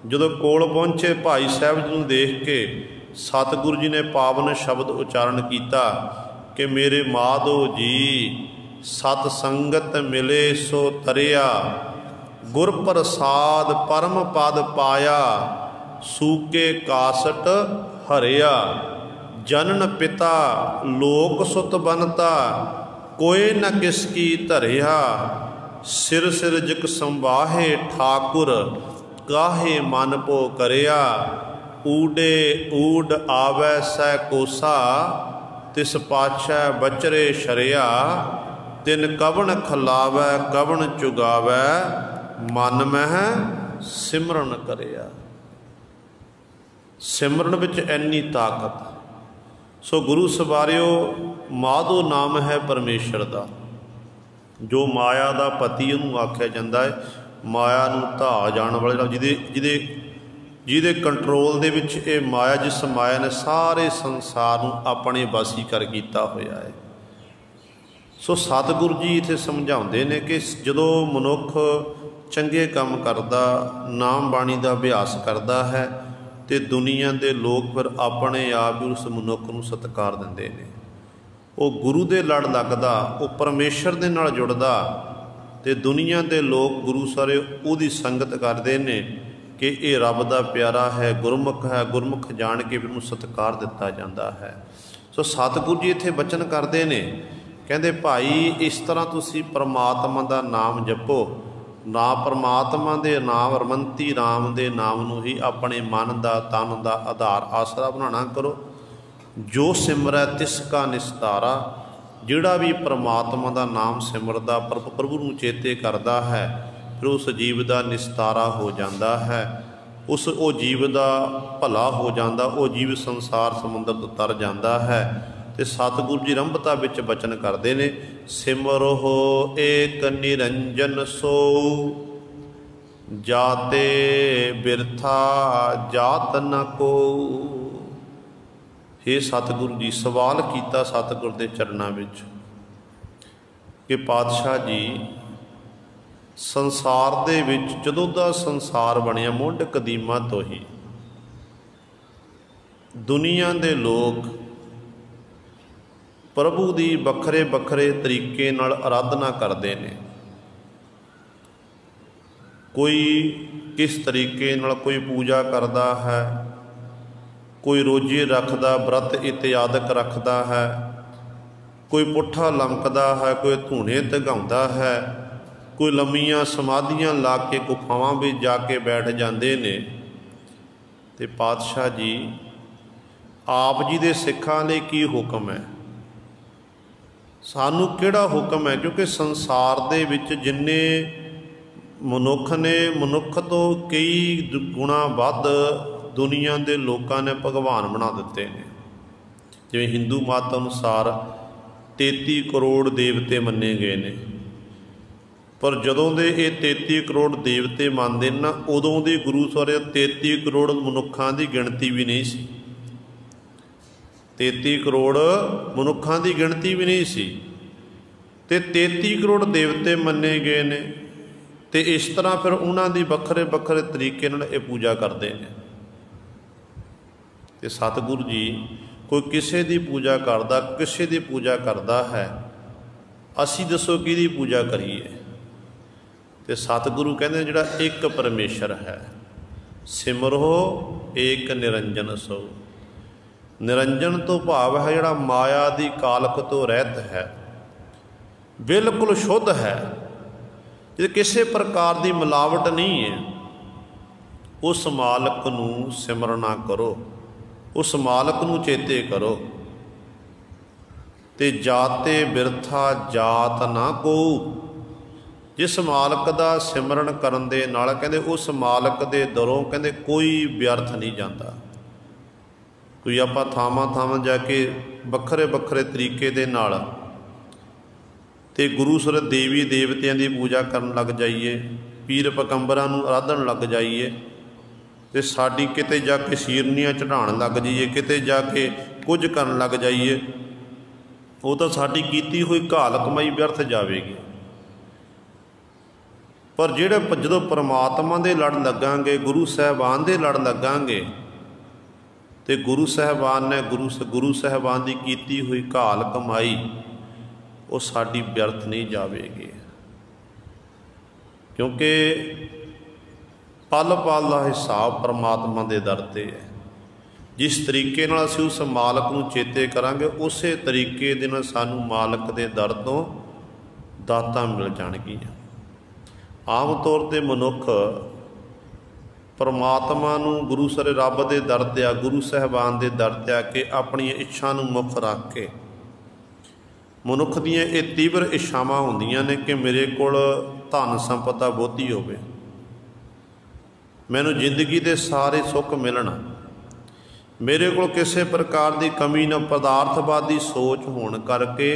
ਜਦੋਂ ਕੋਲ ਪਹੁੰਚੇ ਭਾਈ ਸਾਹਿਬ ਜੀ ਨੂੰ ਦੇਖ ਕੇ ਸਤਿਗੁਰੂ ਜੀ ਨੇ ਪਾਵਨ ਸ਼ਬਦ ਉਚਾਰਨ ਕੀਤਾ ਕਿ ਮੇਰੇ ਮਾਧੋ ਜੀ ਸਤ ਸੰਗਤ ਮਿਲੇ ਸੋ ਤਰਿਆ, ਗੁਰ ਪ੍ਰਸਾਦ ਪਰਮ ਪਦ ਪਾਇਆ, ਸੂਕੇ ਕਾਸਟ ਹਰਿਆ, ਜਨਨ ਪਿਤਾ ਲੋਕ ਸੁਤ ਬਨਤਾ, ਕੋਏ ਨ ਕਿਸ ਕੀ ਧਰਿਆ, ਸਿਰ ਸਿਰਜਕ ਸੰਵਾਹੇ ਠਾਕੁਰ, ਕਾਹੇ ਮਨ ਪੋ ਕਰਿਆ, ਊਡੇ ਊਡ ਆਵੈ ਸੈ ਕੋਸਾ, ਤਿਸ ਪਾਛੈ ਬਚਰੇ ਸ਼ਰਿਆ, ਤਿਨ ਕਵਣ ਖਲਾਵੈ ਕਵਣ ਚੁਗਾਵੈ, ਮਨ ਮਹਿ ਸਿਮਰਨ ਕਰਿਆ। ਸਿਮਰਨ ਵਿੱਚ ਇੰਨੀ ਤਾਕਤ। ਸੋ ਗੁਰੂ ਸਵਾਰਿਓ, ਮਾਧੋ ਨਾਮ ਹੈ ਪਰਮੇਸ਼ਰ ਦਾ, ਜੋ ਮਾਇਆ ਦਾ ਪਤੀ ਉਹਨੂੰ ਆਖਿਆ ਜਾਂਦਾ ਹੈ। ਮਾਇਆ ਨੂੰ ਢਾਹ ਜਾਣ ਵਾਲੇ, ਜਿਹਦੇ ਕੰਟਰੋਲ ਦੇ ਵਿੱਚ ਇਹ ਮਾਇਆ, ਜਿਸ ਮਾਇਆ ਨੇ ਸਾਰੇ ਸੰਸਾਰ ਨੂੰ ਆਪਣੇ ਵਾਸੀ ਕਰ ਕੀਤਾ ਹੋਇਆ ਹੈ। ਸੋ ਸਤਿਗੁਰੂ ਜੀ ਇੱਥੇ ਸਮਝਾਉਂਦੇ ਨੇ ਕਿ ਜਦੋਂ ਮਨੁੱਖ ਚੰਗੇ ਕੰਮ ਕਰਦਾ, ਨਾਮ ਬਾਣੀ ਦਾ ਅਭਿਆਸ ਕਰਦਾ ਹੈ, ਤੇ ਦੁਨੀਆ ਦੇ ਲੋਕ ਫਿਰ ਆਪਣੇ ਆਪ ਹੀ ਉਸ ਮਨੁੱਖ ਨੂੰ ਸਤਿਕਾਰ ਦਿੰਦੇ ਨੇ। ਉਹ ਗੁਰੂ ਦੇ ਲੜ ਲੱਗਦਾ, ਉਹ ਪਰਮੇਸ਼ਰ ਦੇ ਨਾਲ ਜੁੜਦਾ, ਤੇ ਦੁਨੀਆ ਦੇ ਲੋਕ ਗੁਰੂ ਸਾਰੇ ਉਹਦੀ ਸੰਗਤ ਕਰਦੇ ਨੇ ਕਿ ਇਹ ਰੱਬ ਦਾ ਪਿਆਰਾ ਹੈ, ਗੁਰਮੁਖ ਹੈ। ਗੁਰਮੁਖ ਜਾਣ ਕੇ ਫਿਰ ਉਹਨੂੰ ਸਤਿਕਾਰ ਦਿੱਤਾ ਜਾਂਦਾ ਹੈ। ਸੋ ਸਤਿਗੁਰੂ ਜੀ ਇੱਥੇ ਬਚਨ ਕਰਦੇ ਨੇ, ਕਹਿੰਦੇ ਭਾਈ ਇਸ ਤਰ੍ਹਾਂ ਤੁਸੀਂ ਪਰਮਾਤਮਾ ਦਾ ਨਾਮ ਜਪੋ, ਨਾ ਪਰਮਾਤਮਾ ਦੇ ਨਾਮ, ਰਮੰਤੀ ਰਾਮ ਦੇ ਨਾਮ ਨੂੰ ਹੀ ਆਪਣੇ ਮਨ ਦਾ, ਤਨ ਦਾ ਆਧਾਰ ਆਸਰਾ ਬਣਾਉਣਾ ਕਰੋ। ਜੋ ਸਿਮਰੈ ਤਿਸ ਕਾ ਨਿਸਤਾਰਾ, ਜਿਹੜਾ ਵੀ ਪਰਮਾਤਮਾ ਦਾ ਨਾਮ ਸਿਮਰਦਾ, ਪ੍ਰਭੂ ਨੂੰ ਚੇਤੇ ਕਰਦਾ ਹੈ, ਫਿਰ ਉਸ ਜੀਵ ਦਾ ਨਿਸਤਾਰਾ ਹੋ ਜਾਂਦਾ ਹੈ। ਉਹ ਜੀਵ ਦਾ ਭਲਾ ਹੋ ਜਾਂਦਾ, ਉਹ ਜੀਵ ਸੰਸਾਰ ਸਮੁੰਦਰ ਤੋਂ ਤਰ ਜਾਂਦਾ ਹੈ। ਤੇ ਸਤਿਗੁਰੂ ਜੀ ਰੰਭਤਾ ਵਿੱਚ ਬਚਨ ਕਰਦੇ ਨੇ, ਸਿਮਰੋ ਏਕ ਨਿਰੰਜਨ ਸੋ, ਜਾਤੇ ਬਿਰਥਾ ਜਾਤ ਨ ਕੋ। ਹੇ ਸਤਿਗੁਰੂ ਜੀ, ਸਵਾਲ ਕੀਤਾ ਸਤਿਗੁਰ ਦੇ ਚਰਨਾਂ ਵਿੱਚ ਕਿ ਪਾਤਸ਼ਾਹ ਜੀ, ਸੰਸਾਰ ਦੇ ਵਿੱਚ ਜਦੋਂ ਦਾ ਸੰਸਾਰ ਬਣਿਆ, ਮੁੱਢ ਕਦੀਮਾ ਤੋਂ ਹੀ ਦੁਨੀਆ ਦੇ ਲੋਕ ਪ੍ਰਭੂ ਦੀ ਵੱਖਰੇ ਵੱਖਰੇ ਤਰੀਕੇ ਨਾਲ ਅਰਾਧਨਾ ਕਰਦੇ ਨੇ। ਕੋਈ ਕਿਸ ਤਰੀਕੇ ਨਾਲ, ਕੋਈ ਪੂਜਾ ਕਰਦਾ ਹੈ, ਕੋਈ ਰੋਜ਼ੇ ਰੱਖਦਾ, ਬ੍ਰਤ ਇਤਿਆਦਿਕ ਰੱਖਦਾ ਹੈ, ਕੋਈ ਪੁੱਠਾ ਲਮਕਦਾ ਹੈ, ਕੋਈ ਧੂਣੇ ਧਗਾਉਂਦਾ ਹੈ, ਕੋਈ ਲੰਮੀਆਂ ਸਮਾਧੀਆਂ ਲਾ ਕੇ ਗੁਫਾਵਾਂ ਵਿੱਚ ਜਾ ਕੇ ਬੈਠ ਜਾਂਦੇ ਨੇ। ਤੇ ਪਾਤਸ਼ਾਹ ਜੀ, ਆਪ ਜੀ ਦੇ ਸਿੱਖਾਂ ਲਈ ਕੀ ਹੁਕਮ ਹੈ? ਸਾਨੂੰ ਕਿਹੜਾ ਹੁਕਮ ਹੈ? ਕਿਉਂਕਿ ਸੰਸਾਰ ਦੇ ਵਿੱਚ ਜਿੰਨੇ ਮਨੁੱਖ ਨੇ, ਮਨੁੱਖ ਤੋਂ ਕਈ ਗੁਣਾ ਵੱਧ ਦੁਨੀਆ ਦੇ ਲੋਕਾਂ ਨੇ ਭਗਵਾਨ ਬਣਾ ਦਿੱਤੇ ਨੇ। ਜਿਵੇਂ ਹਿੰਦੂ ਮਤ ਅਨੁਸਾਰ 33 ਕਰੋੜ ਦੇਵਤੇ ਮੰਨੇ ਗਏ ਨੇ, ਪਰ ਜਦੋਂ ਦੇ ਇਹ 33 ਕਰੋੜ ਦੇਵਤੇ ਮੰਨਦੇ ਨੇ ਨਾ, ਉਦੋਂ ਦੇ ਗੁਰੂ ਸਾਹਿਬ 33 ਕਰੋੜ ਮਨੁੱਖਾਂ ਦੀ ਗਿਣਤੀ ਵੀ ਨਹੀਂ ਸੀ। 33 ਕਰੋੜ ਮਨੁੱਖਾਂ ਦੀ ਗਿਣਤੀ ਵੀ ਨਹੀਂ ਸੀ, ਤੇ 33 ਕਰੋੜ ਦੇਵਤੇ ਮੰਨੇ ਗਏ ਨੇ। ਤੇ ਇਸ ਤਰ੍ਹਾਂ ਫਿਰ ਉਹਨਾਂ ਦੀ ਵੱਖਰੇ ਵੱਖਰੇ ਤਰੀਕੇ ਨਾਲ ਇਹ ਪੂਜਾ ਕਰਦੇ ਨੇ। ਤੇ ਸਤਿਗੁਰੂ ਜੀ, ਕੋਈ ਕਿਸੇ ਦੀ ਪੂਜਾ ਕਰਦਾ, ਕਿਸੇ ਦੀ ਪੂਜਾ ਕਰਦਾ ਹੈ, ਅਸੀਂ ਦੱਸੋ ਕਿਹਦੀ ਪੂਜਾ ਕਰੀਏ? ਤੇ ਸਤਿਗੁਰੂ ਕਹਿੰਦੇ ਜਿਹੜਾ ਇੱਕ ਪਰਮੇਸ਼ਰ ਹੈ, ਸਿਮਰੋ ਏਕ ਨਿਰੰਜਨ ਸੋ। ਨਿਰੰਜਨ ਤੋਂ ਭਾਵ ਹੈ ਜਿਹੜਾ ਮਾਇਆ ਦੀ ਕਾਲਕ ਤੋਂ ਰਹਿਤ ਹੈ, ਬਿਲਕੁਲ ਸ਼ੁੱਧ ਹੈ, ਜੇ ਕਿਸੇ ਪ੍ਰਕਾਰ ਦੀ ਮਿਲਾਵਟ ਨਹੀਂ ਹੈ। ਉਸ ਮਾਲਕ ਨੂੰ ਸਿਮਰਨਾ ਕਰੋ, ਉਸ ਮਾਲਕ ਨੂੰ ਚੇਤੇ ਕਰੋ। ਤੇ ਜਾਤੇ ਬਿਰਥਾ ਜਾਤ ਨਾ ਕੋ, ਜਿਸ ਮਾਲਕ ਦਾ ਸਿਮਰਨ ਕਰਨ ਦੇ ਨਾਲ ਕਹਿੰਦੇ ਉਸ ਮਾਲਕ ਦੇ ਦਰੋਂ ਕਹਿੰਦੇ ਕੋਈ ਵਿਅਰਥ ਨਹੀਂ ਜਾਂਦਾ। ਕੋਈ ਆਪਾਂ ਥਾਵਾਂ ਥਾਵਾਂ ਜਾ ਕੇ ਵੱਖਰੇ ਵੱਖਰੇ ਤਰੀਕੇ ਦੇ ਨਾਲ ਤੇ ਗੁਰੂ ਸਰ ਦੇਵੀ ਦੇਵਤਿਆਂ ਦੀ ਪੂਜਾ ਕਰਨ ਲੱਗ ਜਾਈਏ, ਪੀਰ ਪਕੰਬਰਾਂ ਨੂੰ ਆਰਾਧਨ ਲੱਗ ਜਾਈਏ, ਤੇ ਸਾਡੀ ਕਿਤੇ ਜਾ ਕੇ ਸ਼ੀਰਨੀਆਂ ਚੜ੍ਹਾਉਣ ਲੱਗ ਜਾਈਏ, ਕਿਤੇ ਜਾ ਕੇ ਕੁਝ ਕਰਨ ਲੱਗ ਜਾਈਏ, ਉਹ ਤਾਂ ਸਾਡੀ ਕੀਤੀ ਹੋਈ ਘਾਲ ਕਮਾਈ ਵਿਅਰਥ ਜਾਵੇਗੀ। ਪਰ ਜਿਹੜੇ ਜਦੋਂ ਪਰਮਾਤਮਾ ਦੇ ਲੜ ਲੱਗਾਂਗੇ, ਗੁਰੂ ਸਾਹਿਬਾਨ ਦੇ ਲੜ ਲੱਗਾਂਗੇ, ਤੇ ਗੁਰੂ ਸਾਹਿਬਾਨ ਨੇ ਗੁਰੂ ਸਾਹਿਬਾਨ ਦੀ ਕੀਤੀ ਹੋਈ ਘਾਲ ਕਮਾਈ ਉਹ ਸਾਡੀ ਵਿਅਰਥ ਨਹੀਂ ਜਾਵੇਗੀ। ਕਿਉਂਕਿ ਪਲ ਪਲ ਦਾ ਹਿਸਾਬ ਪਰਮਾਤਮਾ ਦੇ ਦਰ 'ਤੇ ਹੈ। ਜਿਸ ਤਰੀਕੇ ਨਾਲ ਅਸੀਂ ਉਸ ਮਾਲਕ ਨੂੰ ਚੇਤੇ ਕਰਾਂਗੇ, ਉਸੇ ਤਰੀਕੇ ਦੇ ਨਾਲ ਸਾਨੂੰ ਮਾਲਕ ਦੇ ਦਰ ਤੋਂ ਦਾਤਾਂ ਮਿਲ ਜਾਣਗੀਆਂ। ਆਮ ਤੌਰ 'ਤੇ ਮਨੁੱਖ ਪਰਮਾਤਮਾ ਨੂੰ, ਗੁਰੂ ਸਾਰੇ ਰੱਬ ਦੇ ਦਰ 'ਤੇ ਆ, ਗੁਰੂ ਸਾਹਿਬਾਨ ਦੇ ਦਰ 'ਤੇ ਆ ਕੇ ਆਪਣੀਆਂ ਇੱਛਾ ਨੂੰ ਮੁੱਖ ਰੱਖ ਕੇ, ਮਨੁੱਖ ਦੀਆਂ ਇਹ ਤੀਬਰ ਇੱਛਾਵਾਂ ਹੁੰਦੀਆਂ ਨੇ ਕਿ ਮੇਰੇ ਕੋਲ ਧਨ ਸੰਪਦਾ ਬਹੁਤੀ ਹੋਵੇ, ਮੈਨੂੰ ਜ਼ਿੰਦਗੀ ਦੇ ਸਾਰੇ ਸੁੱਖ ਮਿਲਣ, ਮੇਰੇ ਕੋਲ ਕਿਸੇ ਪ੍ਰਕਾਰ ਦੀ ਕਮੀ ਨਾ। ਪਦਾਰਥਵਾਦੀ ਸੋਚ ਹੋਣ ਕਰਕੇ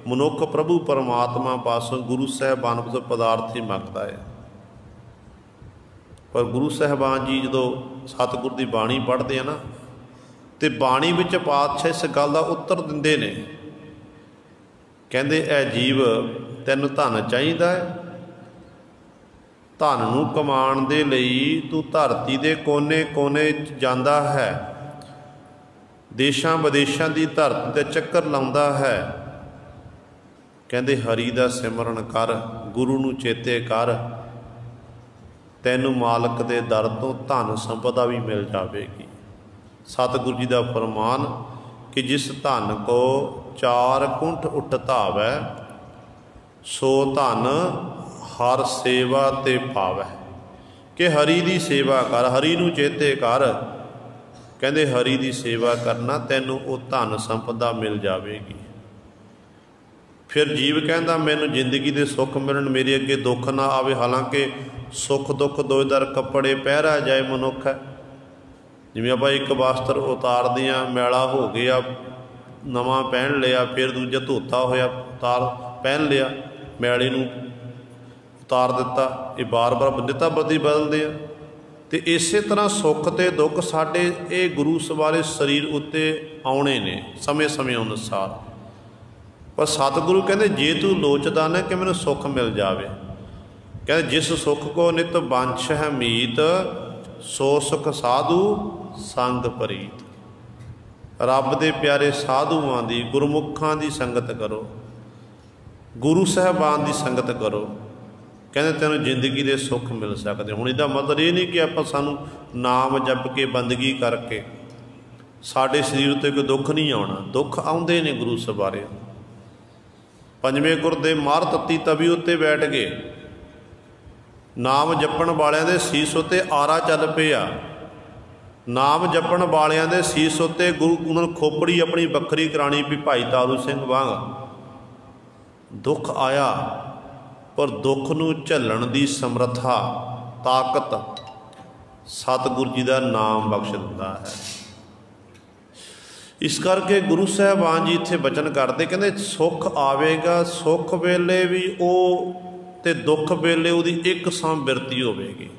ਮਨੁੱਖ ਪ੍ਰਭੂ ਪਰਮਾਤਮਾ ਪਾਸੋਂ, ਗੁਰੂ ਸਾਹਿਬਾਨ ਪਾਸੋਂ ਪਦਾਰਥ ਹੀ ਮੰਗਦਾ ਹੈ। ਪਰ ਗੁਰੂ ਸਾਹਿਬਾਨ ਜੀ ਜਦੋਂ ਸਤਿਗੁਰ ਦੀ ਬਾਣੀ ਪੜ੍ਹਦੇ ਆ ਨਾ, ਤੇ ਬਾਣੀ ਵਿੱਚ ਪਾਤਸ਼ਾਹ ਇਸ ਗੱਲ ਦਾ ਉੱਤਰ ਦਿੰਦੇ ਨੇ, ਕਹਿੰਦੇ ਇਹ ਜੀਵ ਤੈਨੂੰ ਧਨ ਚਾਹੀਦਾ ਹੈ, ਧਨ ਨੂੰ ਕਮਾਉਣ ਦੇ ਲਈ ਤੂੰ ਧਰਤੀ ਦੇ ਕੋਨੇ ਕੋਨੇ 'ਚ ਜਾਂਦਾ ਹੈ, ਦੇਸ਼ਾਂ ਵਿਦੇਸ਼ਾਂ ਦੀ ਧਰਤੀ 'ਤੇ ਚੱਕਰ ਲਾਉਂਦਾ ਹੈ। ਕਹਿੰਦੇ ਹਰੀ ਦਾ ਸਿਮਰਨ ਕਰ, ਗੁਰੂ ਨੂੰ ਚੇਤੇ ਕਰ, ਤੈਨੂੰ ਮਾਲਕ ਦੇ ਦਰ ਤੋਂ ਧਨ ਸੰਪਦਾ ਵੀ ਮਿਲ ਜਾਵੇਗੀ। ਸਤਿਗੁਰੂ ਜੀ ਦਾ ਫਰਮਾਨ ਕਿ ਜਿਸ ਧਨ ਕੋ 4 ਕੁੰਠ ਉੱਠ ਧਾਵੈ, ਸੋ ਧਨ ਹਰ ਸੇਵਾ ਤੇ ਪਾਵੈ। ਕਿ ਹਰੀ ਦੀ ਸੇਵਾ ਕਰ, ਹਰੀ ਨੂੰ ਚੇਤੇ ਕਰ। ਕਹਿੰਦੇ ਹਰੀ ਦੀ ਸੇਵਾ ਕਰਨਾ, ਤੈਨੂੰ ਉਹ ਧਨ ਸੰਪਦਾ ਮਿਲ ਜਾਵੇਗੀ। ਫਿਰ ਜੀਵ ਕਹਿੰਦਾ ਮੈਨੂੰ ਜ਼ਿੰਦਗੀ ਦੇ ਸੁੱਖ ਮਿਲਣ, ਮੇਰੇ ਅੱਗੇ ਦੁੱਖ ਨਾ ਆਵੇ। ਹਾਲਾਂਕਿ ਸੁੱਖ ਦੁੱਖ ਦੋਇਦਰ ਕੱਪੜੇ ਪਹਿਰਾ ਜਾਏ ਮਨੁੱਖ ਹੈ। ਜਿਵੇਂ ਆਪਾਂ ਇੱਕ ਵਸਤਰ ਉਤਾਰਦੇ ਹਾਂ, ਮੈਲਾ ਹੋ ਗਿਆ, ਨਵਾਂ ਪਹਿਨ ਲਿਆ, ਫਿਰ ਦੂਜਾ ਧੋਤਾ ਹੋਇਆ ਪਹਿਨ ਲਿਆ, ਮੈਲੇ ਨੂੰ ਉਤਾਰ ਦਿੱਤਾ, ਇਹ ਬਾਰ-ਬਾਰ ਨਿੱਤਾ ਬਦੀ ਬਦਲਦੇ ਆ। ਅਤੇ ਇਸੇ ਤਰ੍ਹਾਂ ਸੁੱਖ ਅਤੇ ਦੁੱਖ ਸਾਡੇ ਇਹ ਗੁਰੂ ਸਵਾਰੇ ਸਰੀਰ ਉੱਤੇ ਆਉਣੇ ਨੇ ਸਮੇਂ ਸਮੇਂ ਅਨੁਸਾਰ। ਪਰ ਸਤਿਗੁਰੂ ਕਹਿੰਦੇ ਜੇ ਤੂੰ ਲੋਚਦਾ ਨਾ ਕਿ ਮੈਨੂੰ ਸੁੱਖ ਮਿਲ ਜਾਵੇ, ਕਹਿੰਦੇ ਜਿਸ ਸੁੱਖ ਕੋ ਨਿਤ ਬੰਛ ਹੈ ਮੀਤ, ਸੋ ਸੁਖ ਸਾਧੂ ਸੰਗ ਪ੍ਰੀਤ। ਰੱਬ ਦੇ ਪਿਆਰੇ ਸਾਧੂਆਂ ਦੀ, ਗੁਰਮੁਖਾਂ ਦੀ ਸੰਗਤ ਕਰੋ, ਗੁਰੂ ਸਾਹਿਬਾਨ ਦੀ ਸੰਗਤ ਕਰੋ। ਕਹਿੰਦੇ ਤੈਨੂੰ ਜ਼ਿੰਦਗੀ ਦੇ ਸੁੱਖ ਮਿਲ ਸਕਦੇ। ਹੁਣ ਇਹਦਾ ਮਤਲਬ ਇਹ ਨਹੀਂ ਕਿ ਆਪਾਂ ਸਾਨੂੰ ਨਾਮ ਜਪ ਕੇ ਬੰਦਗੀ ਕਰਕੇ ਸਾਡੇ ਸਰੀਰ ਉੱਤੇ ਕੋਈ ਦੁੱਖ ਨਹੀਂ ਆਉਣਾ। ਦੁੱਖ ਆਉਂਦੇ ਨੇ ਗੁਰੂ ਸਵਾਰੇ। ਪੰਜਵੇਂ ਗੁਰ ਦੇ ਮਾਰ ਤੱਤੀ ਤਵੀ ਉੱਤੇ ਬੈਠ ਗਏ, ਨਾਮ ਜਪਣ ਵਾਲਿਆਂ ਦੇ ਸੀਸ ਉੱਤੇ ਆਰਾ ਚੱਲ ਪਿਆ। ਨਾਮ ਜਪਣ ਵਾਲਿਆਂ ਦੇ ਸੀਸ ਉੱਤੇ ਗੁਰੂ ਉਹਨਾਂ ਨੂੰ ਖੋਪੜੀ ਆਪਣੀ ਵੱਖਰੀ ਕਰਾਣੀ ਵੀ ਭਾਈ ਤਾਰੂ ਸਿੰਘ ਵਾਂਗ। ਦੁੱਖ ਆਇਆ, ਪਰ ਦੁੱਖ ਨੂੰ ਝੱਲਣ ਦੀ ਸਮਰੱਥਾ, ਤਾਕਤ ਸਤਿਗੁਰੂ ਜੀ ਦਾ ਨਾਮ ਬਖਸ਼ ਦਿੰਦਾ ਹੈ। ਇਸ ਕਰਕੇ ਗੁਰੂ ਸਾਹਿਬਾਨ ਜੀ ਇੱਥੇ ਬਚਨ ਕਰਦੇ, ਕਹਿੰਦੇ ਸੁੱਖ ਆਵੇਗਾ, ਸੁੱਖ ਵੇਲੇ ਵੀ ਉਹ ਅਤੇ ਦੁੱਖ ਵੇਲੇ ਉਹਦੀ ਇੱਕ ਸਾਂ ਬਿਰਤੀ ਹੋਵੇਗੀ।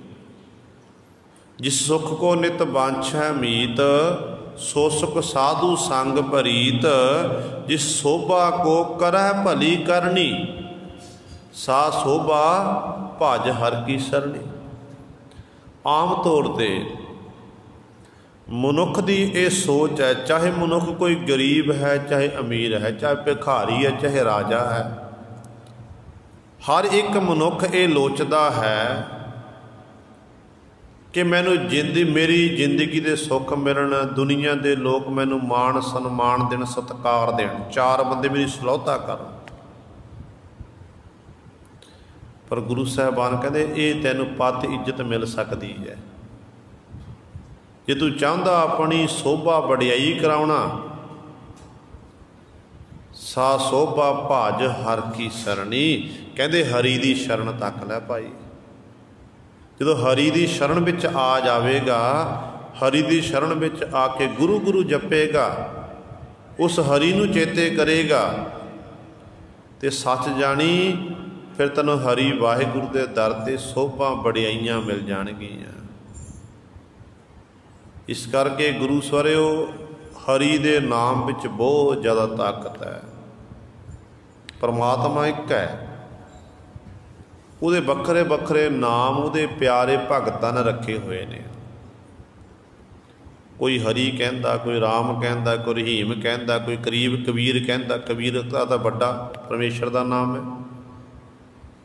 ਜਿਸ ਸੁੱਖ ਕੋ ਨਿਤ ਬਾਂਛੈ ਮੀਤ, ਸੋ ਸੁਖ ਸਾਧੂ ਸੰਗ ਭਰੀਤ। ਜਿਸ ਸੋਭਾ ਕੋ ਕਰੈ ਭਲੀ ਕਰਨੀ, ਸਾ ਸੋਭਾ ਭਜ ਹਰ ਕੀ ਸਰਣੀ। ਆਮ ਤੌਰ 'ਤੇ ਮਨੁੱਖ ਦੀ ਇਹ ਸੋਚ ਹੈ, ਚਾਹੇ ਮਨੁੱਖ ਕੋਈ ਗਰੀਬ ਹੈ, ਚਾਹੇ ਅਮੀਰ ਹੈ, ਚਾਹੇ ਭਿਖਾਰੀ ਹੈ, ਚਾਹੇ ਰਾਜਾ ਹੈ, ਹਰ ਇੱਕ ਮਨੁੱਖ ਇਹ ਲੋਚਦਾ ਹੈ ਕਿ ਮੈਨੂੰ ਮੇਰੀ ਜ਼ਿੰਦਗੀ ਦੇ ਸੁੱਖ ਮਿਲਣ, ਦੁਨੀਆ ਦੇ ਲੋਕ ਮੈਨੂੰ ਮਾਣ ਸਨਮਾਨ ਦੇਣ, ਸਤਿਕਾਰ ਦੇਣ, 4 ਬੰਦੇ ਮੇਰੀ ਸਲਾਹੁਤਾ ਕਰਨ। ਪਰ ਗੁਰੂ ਸਾਹਿਬਾਨ ਕਹਿੰਦੇ ਇਹ ਤੈਨੂੰ ਪੱਤ ਇੱਜ਼ਤ ਮਿਲ ਸਕਦੀ ਹੈ ਜੇ ਤੂੰ ਚਾਹੁੰਦਾ ਆਪਣੀ ਸੋਭਾ ਵਡਿਆਈ ਕਰਾਉਣਾ। ਸਾ ਸੋਭਾ ਭਜ ਹਰ ਕੀ ਸਰਣੀ। ਕਹਿੰਦੇ ਹਰੀ ਦੀ ਸ਼ਰਨ ਤੱਕ ਲੈ ਭਾਈ। ਜਦੋਂ ਹਰੀ ਦੀ ਸ਼ਰਨ ਵਿੱਚ ਆ ਜਾਵੇਗਾ, हरि दी शरण विच आके गुरु गुरु जपेगा, उस हरि नूं चेते करेगा ते सच जानी फिर तैनूं हरि वाहिगुरू दे दर ते सोभां वडियाइयां मिल जाणगीआं। इस करके गुरु सवरिओ हरि दे नाम विच बहुत ज़्यादा ताकत है। परमात्मा एक है, उहदे वखरे वखरे नाम उहदे प्यारे भगतां ने रखे हुए ने। कोई हरि कहंदा, कोई राम कहंदा, कोई रहीम कहंदा, कोई कबीर कहंदा। कबीर तो बड़ा परमेश्वर का नाम है।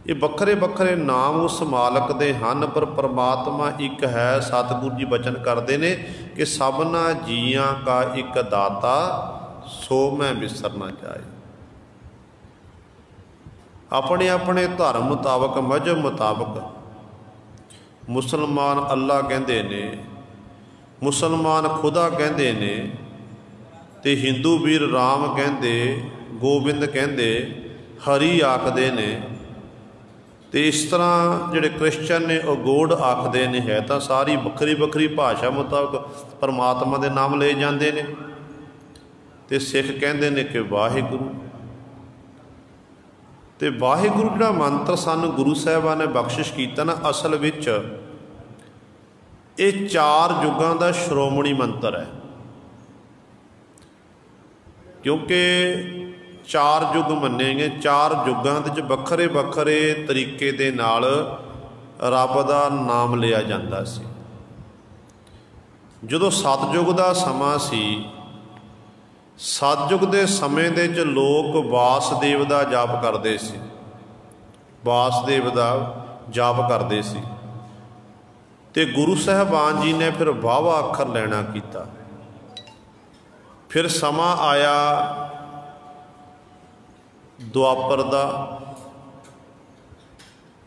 ये वखरे वखरे नाम उस मालक दे हन, पर परमात्मा एक है। सतगुरु जी बचन करते हैं कि सबना जियां का एक दाता, सो मैं विसर ना जाए। अपने अपने धर्म मुताबक, मजहब मुताबक मुसलमान अल्लाह कहते ने, मुसलमान खुदा कहते ने, ते हिंदू वीर राम कहते, गोबिंद कहते, हरि आखते ने। तो इस तरह जोड़े क्रिश्चन ने वो गोड आखते ने। है तो सारी बखरी बखरी भाषा मुताबक परमात्मा के नाम ले जाते हैं। तो सिख कहते हैं कि वाहिगुरू। तो वाहिगुरू जिहड़ा मंत्र सानू गुरु साहिबान ने बख्शिश किया ना, असल विच ये 4 युगां का श्रोमणी मंत्र है। क्योंकि 4 युग मन्ने गए, 4 युगां दे वखरे वखरे तरीके दे नाल रब का नाम लिया जाता सी। जदों सतयुग का समा सी, सतयुग के समय दे च लोग वासदेव का जाप करते सी, वासदेव का जाप करते सी। ते गुरु साहबान जी ने फिर वाहवा अखर लेना किया। फिर समा आया द्वापर दा,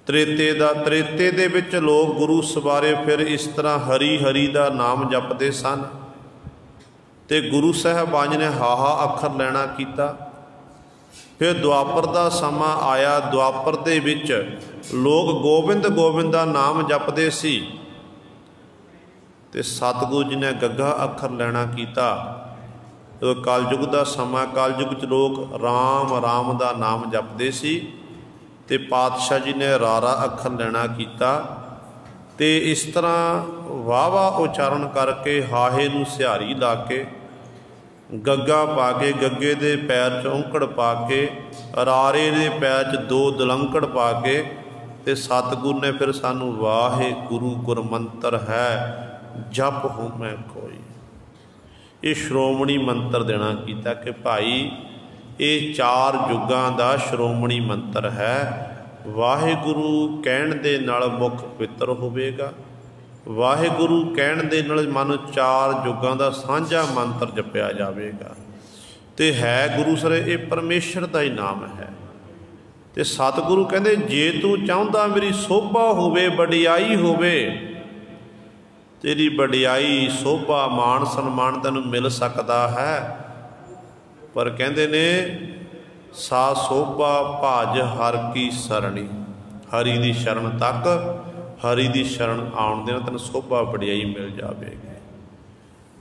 त्रेते दा। त्रेते दे विच लोग गुरु सवारे फिर इस तरह हरि हरि का नाम जपते सन। ते गुरु साहबान ने हाहा अखर लेना किया। फिर द्वापर का समा आया। द्वापर दे विच लोग गोबिंद गोबिंद का नाम जपते सी। ते सतगुरु जी ने गग्गा अखर लेना किया। तो कलयुग का समा, कलयुग च लोग राम राम का नाम जपते सी। ते पातशाह जी ने रारा अखर लेना किया। ते इस तरह वाहवा उचारण करके हाहे नूं सिहारी ला के, गग्गा पा के, गग्गे दे पैर च औंकड़ पा के, रारे दे पैर च 2 दलंकड़ पा के, ते सतगुरु ने फिर सानू वाहे गुरु गुरमंत्र है जप हूँ मैं कोई, ये श्रोमणी मंत्र देना किया कि भाई ये 4 युगां का श्रोमणी मंत्र है। वाहिगुरु कहण दे नाल मुख पवित्र होवेगा। वाहिगुरु कहण दे नाल मन 4 युगां का सांझा मंत्र जपया जावेगा। ते है गुरु सरे ये परमेश्वर का ही नाम है। ते सतगुरु कहंदे जे तू चाहुंदा मेरी शोभा होवे, वडियाई होवे, तेरी वडियाई शोभा मान सन्मान तैनूं मिल सकता है। पर कहंदे ने सा शोभा भाज हर की सरणी, हरि की शरण तक, हरि की शरण आउण दे तैनूं शोभा वडियाई मिल जावेगी।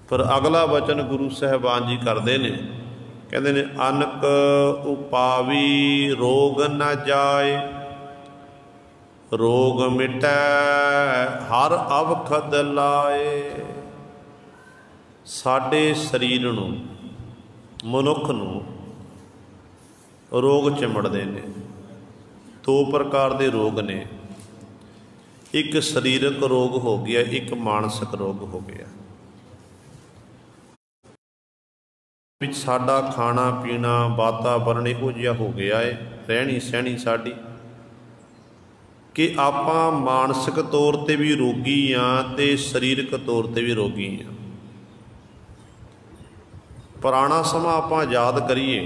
पर अगला वचन गुरु साहबान जी करते हैं, कहते ने अनक उपावी रोग न जाए, रोग मिटै हर अवखद लाए। साडे शरीर नूं, मनुख नूं रोग चिमड़ते हैं। 2 प्रकार के रोग ने, एक शरीरक रोग हो गया, एक मानसिक रोग हो गया। विच साडा खाना पीना वातावरण इहो जिहा हो गया है, रहनी सहनी साडी, कि आपां मानसिक तौर पर भी रोगी हाँ ते शरीरक तौर पर भी रोगी हाँ। पुराना समा आपां याद करिए,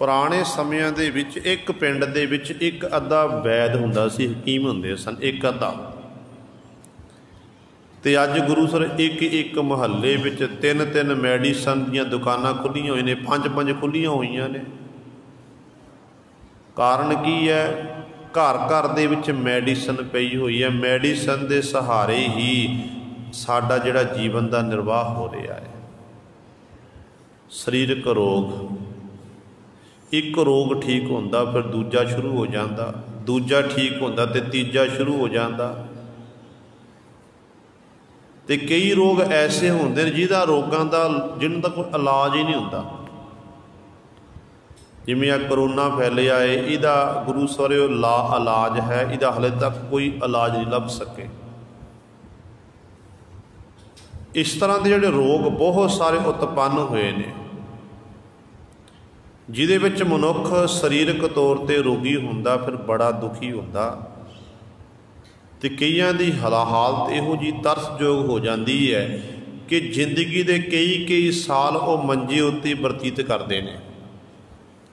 पुराने समयां दे विच एक पिंड दे विच एक अद्धा वैद हुंदा सी, हकीम हुंदे सन एक अद्धा। ते अज गुरु सर एक एक मुहल्ले विच 3-3 मैਡੀਸਨ दीयां दुकानां खुलियां होईयां ने, 5-5 खुलियां होईयां ने। कारण की है? घर घर दे विच मैਡੀਸਨ पई हुई है। मैਡੀਸਨ दे सहारे ही साडा जिहड़ा जीवन का निर्वाह हो रहा है। सरीरक रोग, एक रोग ठीक होंदा फिर दूजा शुरू हो जाता, दूजा ठीक होंदा ते तीजा शुरू हो जाता। ते कई रोग ऐसे होंदे ने जिहदा रोगां दा जिन्हां दा कोई इलाज ही नहीं हुंदा। जिवें आ करोना फैलिया है, इहदा गुरु सवरिओ ला इलाज है, इहदा हले तक कोई इलाज नहीं लभ सके। इस तरह के जिहड़े रोग बहुत सारे उत्पन्न हुए ने, जिहदे विच मनुख सरीरक तौर पर रोगी हुंदा फिर बड़ा दुखी हुंदा। ते कईयां दी हालत इहो जी तरसयोग हो जाती है कि जिंदगी के कई कई साल वो मंजे उत्ते बतीत करते हैं।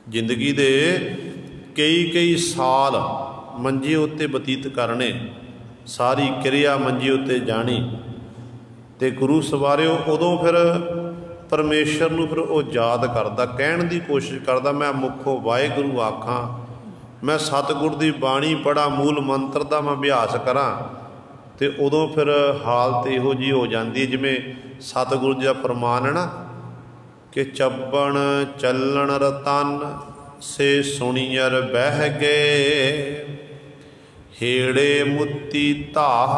जिंदगी के कई कई साल मंजे उत्ते बतीत करने, सारी क्रिया मंजे उत्ते जानी। तो गुरु सवारिओ उदों फिर परमेश्वर नूं फिर वो याद करदा, कहण दी कोशिश करदा मैं मुखों वाहिगुरू आखां, मैं सतगुर दी बाणी पढ़ा, मूल मंत्र का मैं अभ्यास करा। तो उदों फिर हालत इहो जी हो जाती है जिवें सतगुरु जी का फरमान है ना कि चब्बण चलन रतन से सुनियर बह गए, हेड़े मुत्ती धाह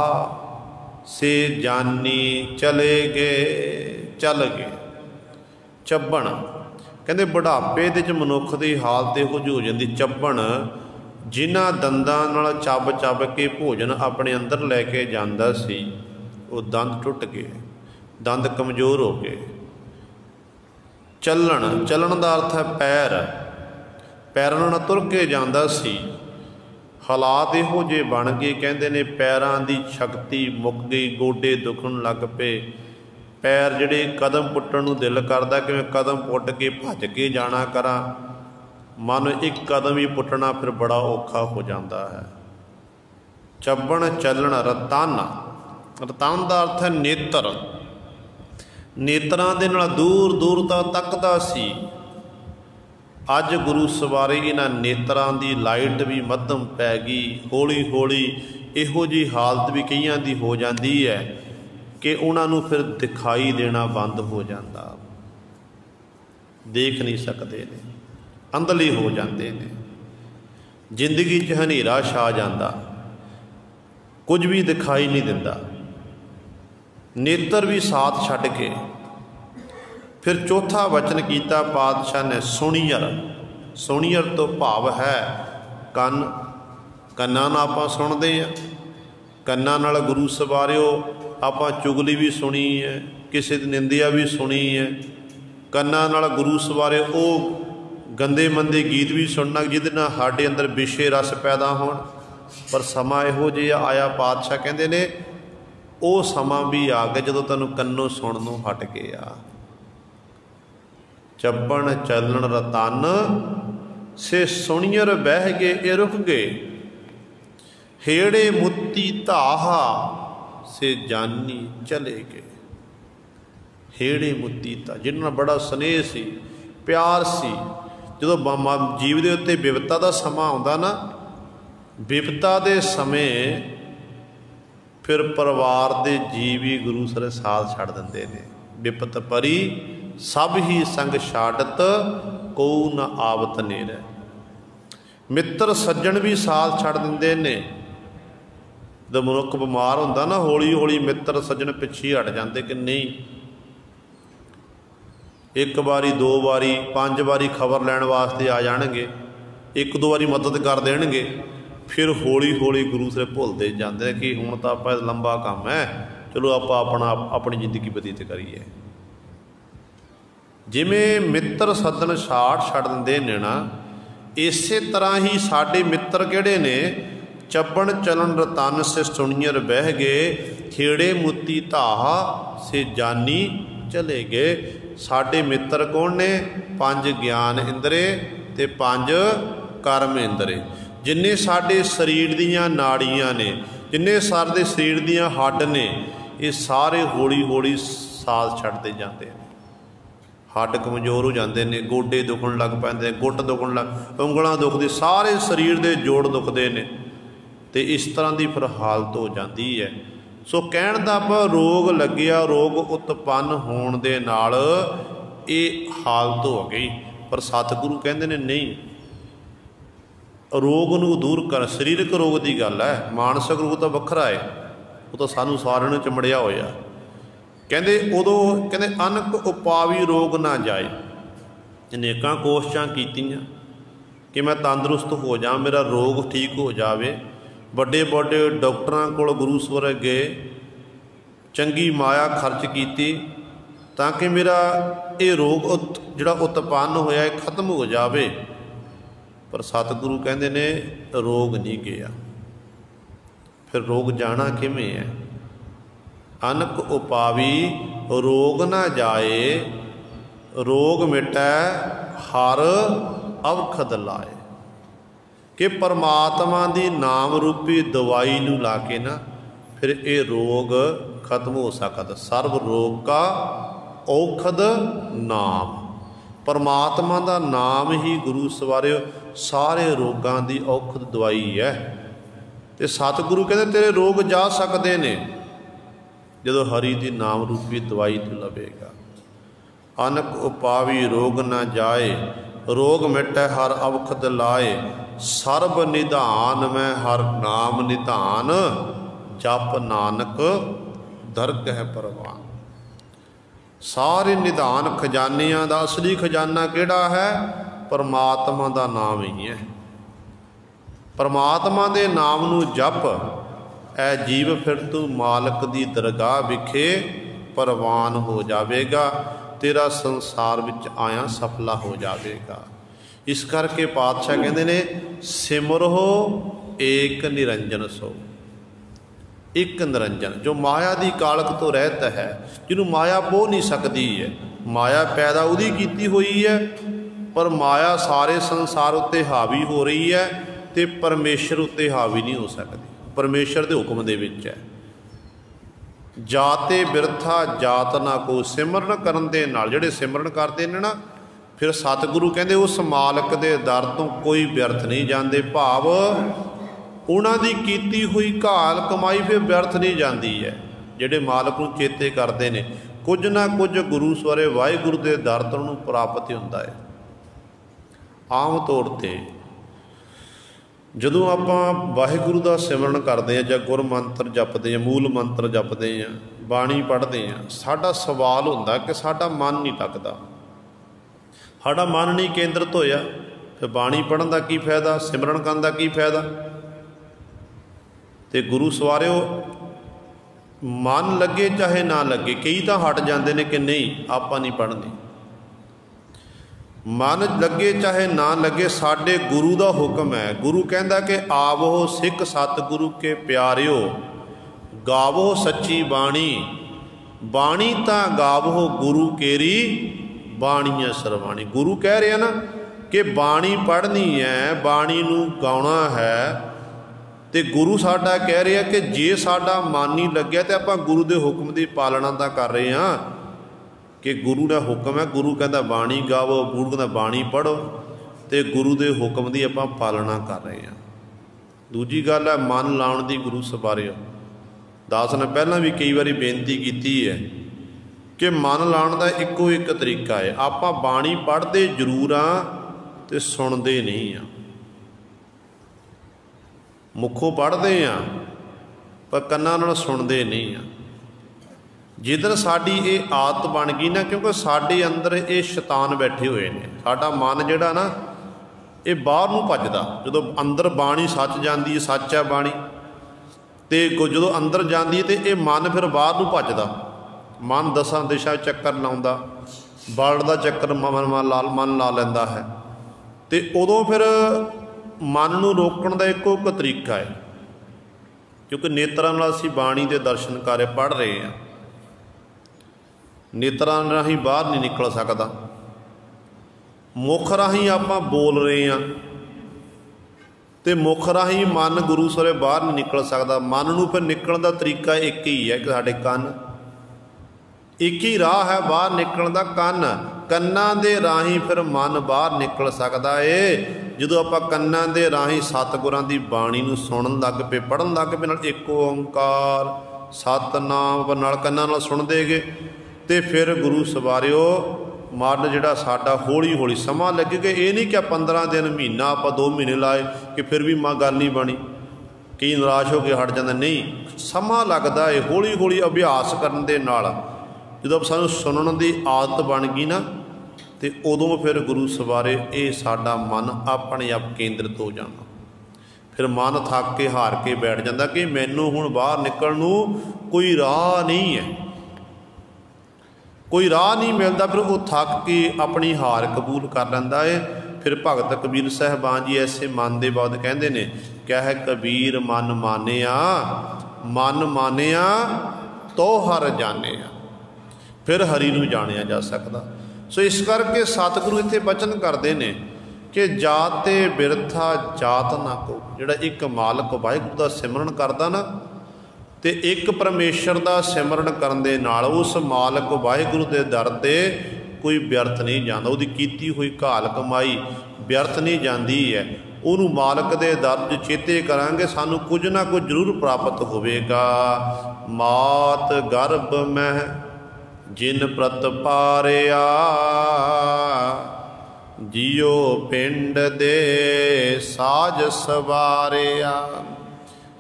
से जानी चले गए, चल गए। चब्बण कहते बुढ़ापे दे मनुख की हालत इहो जी हो जाती। चब्बण जिन्हां दंदां नाल चब चब के भोजन अपने अंदर लैके जांदा सी, वो दंद टुट गए, दंद कमज़ोर हो गए। चलन, चलन का अर्थ है पैर, पैरों नाल तुर के जांदा सी। हालात इहो जे बन गए, कहते ने पैरां दी शक्ति मुक गई, गोडे दुखण लग पे। पैर जिहड़े कदम पुट्टण नूं दिल करदा कि मैं कदम पुट के भज के जाना करा, मन एक कदम ही पुट्टना फिर बड़ा औखा हो जाता है। चब्बण चलन रतन, रतन का अर्थ है नेत्र, नेत्रां दे नाल दूर दूर तक तकदा सी। अज गुरु सवारे इन्हां नेत्रां दी लाइट भी मध्यम पै गई, हौली हौली इहो जी हालत भी कईयां दी हो जाती है कि उन्होंने फिर दिखाई देना बंद हो जाता, देख नहीं सकते ने, अंधले हो जाते हैं। जिंदगी च हनेरा छा जाता, कुछ भी दिखाई नहीं दिता, नेत्र भी साथ छड्ड के। फिर चौथा वचन किया पातशाह ने सुणीयर, सुणीयर तो भाव है कन, कन्ना नाल आपां सुणदे हैं, कन्ना नाल गुरु सवारिओ आपां चुगली भी सुनी है, किसी दी निंदिया भी सुनी है। कन्ना नाल गुरु सवारे वो गंदे मंदे गीत भी सुनना जिहदे नाल साडे अंदर विषे रस पैदा होण। पर समा इहो जिहा आया, पातशाह कहंदे ने वो समा भी आ गया जदों तैनूं कन्नों सुणनों हट गया। चब्बण चलन रतन से सुणियर बह गए, ये रुक गए। हेड़े मुत्ती धाहा से जानी चले गए। हेड़े मुत्ती धा, जिन्हां बड़ा स्नेह सी, प्यार सी। जो जीव के उत्ते विपता का समा आउंदा ना, विपता के समय फिर परिवार के जीव ही गुरु सर साथ छड़ देंदे ने। विपत परी सब ही संग छाड़त, को न आवत नेर। मित्र सज्जन भी साथ छड़ देंदे ने। जब मनुख बीमार होंदा ना, हौली हौली मित्र सज्जन पिछे हट जाते कि नहीं, एक बारी दो बारी पांच बारी खबर लैण वास्ते आ जाणगे, एक दो बारी मदद कर देणगे, फिर हौली हौली गुरु से भुलते जाते कि हुण तां आपां लंबा काम है, चलो आपां अपनी जिंदगी बतीत करिए। जिमें मित्र सज्जन छाड़ छड़ दिंदे ने ना, इस तरह ही साडे मित्र किहड़े ने, चब्बण चलन रतन से सुणियर बह गए, खेड़े मुत्ती धाहा से जानी चले गए। साडे मित्र कौन ने? पंज ज्ञान इंद्रे ते पंज कर्म इंद्रे। जिन्ने साडे शरीर दीयां नाड़ियां ने, जिन्ने साडे शरीर दीयां हड्ड ने, ये सारे हौली हौली साथ छड्डते जाते हैं। हड्ड कमज़ोर हो जाते हैं, गोडे दुखण लग पैंदे, गुट दुखण लग, उंगलां दुखदी, सारे शरीर के जोड़ दुखते हैं। तो इस तरह की फिर हालत हो जाती है। सो कहण दा भाव रोग लग्या, रोग उत्पन्न होण दे नाल ये हालत हो गई। पर सतगुरु कहते हैं नहीं, रोग नूं दूर कर। सरीरक रोग की गल है, मानसिक रोग तो वखरा है, वो तो सानू सारिਆਂ ਨੂੰ चिमड़िया होया। कहते उदों कहते अनक उपावी रोग ना जाए। अनेकां कोशिशां कीतियां कि मैं तंदुरुस्त हो जा, मेरा रोग ठीक हो जाए। बड़े बड़े डॉक्टरां कोल गुरु सवर गए, चंगी माया खर्च की ताकि मेरा ये रोग जिहड़ा उत्पन्न होया है खत्म हो जाए। पर सतगुरु कहते ने रोग नहीं गया। फिर रोग जाना किवें है? अनक उपावी रोग ना जाए, रोग मिटै हर अवखद लाए। कि परमात्मा की नाम रूपी दवाई नूं ला के ना फिर ये रोग खत्म हो सकता। सर्व रोग का औखद नाम, परमात्मा का नाम ही गुरु सवारे सारे रोगों की औखद दवाई है। तो सतगुरु कहते तेरे रोग जा सकते ने जदों हरि की नाम रूपी दवाई तू लवेगा। अनक उपावी रोग ना जाए, रोग मिटै हर अवखद लाए। सर्ब निधान मैं हर नाम निधान, जप नानक दरगह परवान। सारे निधान खजानियां दा असली खजाना किहड़ा है? परमात्मा का नाम ही है। परमात्मा के नाम नूं जप, ऐ जीव फिर तू मालक दी दरगाह विखे परवान हो जावेगा। तेरा संसार विच आया सफला हो जावेगा। इस करके पातशाह कहते ने सिमरो एक निरंजन सो। एक निरंजन जो माया की कालक तो रहत है, जिन्हों माया पोह नहीं सकती है। माया पैदा उहदी कीती हुई है, पर माया सारे संसार उत्ते हावी हो रही है तो परमेश्वर उत्ते हावी नहीं हो सकती। परमेश्वर के हुक्म दे विच है। जाते बिरथा जात ना को, सिमरन करन दे नाल जिहड़े सिमरन करते हैं ना, फिर सतगुरु कहते उस मालक के दर तो कोई व्यर्थ नहीं जाते। भाव उन्हां दी कीती हुई घाल कमाई फिर व्यर्थ नहीं जाती है। जिहड़े मालक नूं चेते करते हैं, कुछ ना कुछ गुरु सवारे वाहिगुरु के दर तो उन्होंने प्राप्त होंदा है। आम तौर पर जदों आपां वाहिगुरु का सिमरन करते हैं, जां गुर मंत्र जपते हैं, मूल मंत्र जपते हैं, बाणी पढ़ते हैं, साडा सवाल हुंदा कि साडा मन नहीं लगता, साडा मन नहीं केंद्रित होया। फिर बाणी पढ़न का की फायदा, सिमरन करन का की फायदा? तो गुरु सवारिओ मन लगे चाहे ना लगे, कई तो हट जाते हैं कि नहीं आपां नहीं पढ़नी। मन लगे चाहे ना लगे, साडे गुरु का हुक्म है। गुरु कहता कि आवो सिख सतगुरु के प्यारिओ, गावो सच्ची बाणी। बाणी तां गावो गुरु केरी, बाणीआं सरवाणी। गुरु कह रहे हैं ना कि बाणी पढ़नी है, बाणी नूं गाउणा है। तो गुरु साडा कह रहे हैं कि जे साडा मन नहीं लग्या तो आपां गुरु के हुक्म की पालना तो कर रहे हैं कि गुरु का हुक्म है। गुरु कहता बाणी गावो, गुरु कहता बाणी पढ़ो, तो गुरु के हुक्म की आपां पालना कर रहे हैं। दूजी गल है मन लाउण दी गुरु सवारिओ। दास ने पहलां भी कई बारी बेनती की है कि मन लाउण दा इक्को एक तरीका है। आपां बाणी पढ़ते जरूर हाँ तो सुनते नहीं हाँ। मुखों पढ़ते हैं पर कन्नां नाल सुनते नहीं हाँ। जिदन साडी ये आदत बन गई ना, क्योंकि साडे अंदर ये शैतान बैठे हुए हैं। साडा मन जिहड़ा ना ये बाहर नूं भजदा। जदों अंदर बाणी सच जाती है, सच है बाणी, तो जदों अंदर जाती है तो ये मन फिर बाहर नूं भजदा। मन 10 दिशा चक्कर लाउंदा, वर्ल्ड का चक्कर मन ला लैंदा है। तो उदों फिर मन नूं रोकण दा इक्को एक तरीका है, क्योंकि नेत्रां नाल असीं बाणी के दर्शन कार्य पढ़ रहे हैं। नेत्रां राहीं बाहर नहीं निकल सकता, मुख राहीं आपां बोल रहे हैं तो मुख राहीं मन गुरु सरे बाहर नहीं निकल सकता। मन नूं फिर निकलण दा तरीका एक ही है कि साडे कंन, एक ही राह है बाहर निकलण दा, कंन। कन्नां दे राहीं फिर मन बाहर निकल सकता है जदों आपां कन्नां दे राहीं सतगुरां दी बाणी नूं सुणन लग पे, पढ़न लग पे। नाल एक ओंकार सतनाम नाल कन्नां नाल सुणदे गए। तो फिर गुरु सवारिओ मन जिहड़ा साडा हौली हौली समा लगेगा। ये नहीं कि 15 दिन महीना आप 2 महीने लाए कि फिर भी मां गल नहीं बनी, कई निराश हो के हट जाते। नहीं, समा लगता है। हौली हौली अभ्यास करन दे नाल जदों सानूं सुनन की आदत बन गई ना, तो उदों फिर गुरु सवारे ये साडा मन अपने आप केंद्रित हो जाना। फिर मन थक के हार के बैठ जाता कि मैनू हुण बाहर निकलण नूं कोई राह नहीं है, कोई राह नहीं मिलता। फिर वो थक के अपनी हार कबूल कर लैंदा है। फिर भगत कबीर साहिबान जी ऐसे मन दे बाद कहते हैं, कह कबीर मन मानिया तो हर जानिया। फिर हरि नूं जानिया जा सकदा। सो इस करके सतगुरु इत्थे बचन करते हैं कि जाते बिरथा जात ना को। जिहड़ा एक मालक वाहिगुरू का सिमरन करता ना, तो एक परमेश्वर का सिमरन करन दे नाल उस मालक वाहिगुरू के दर ते कोई व्यर्थ नहीं जाता। उसकी कीती हुई घाल कमाई व्यर्थ नहीं जाती है। उन्होंने मालक के दर च चेते करांगे, सानू कुछ ना कुछ जरूर प्राप्त होवेगा। मात गर्भ में जिन प्रत पारिया, जियो पिंड दे साज सवारिया।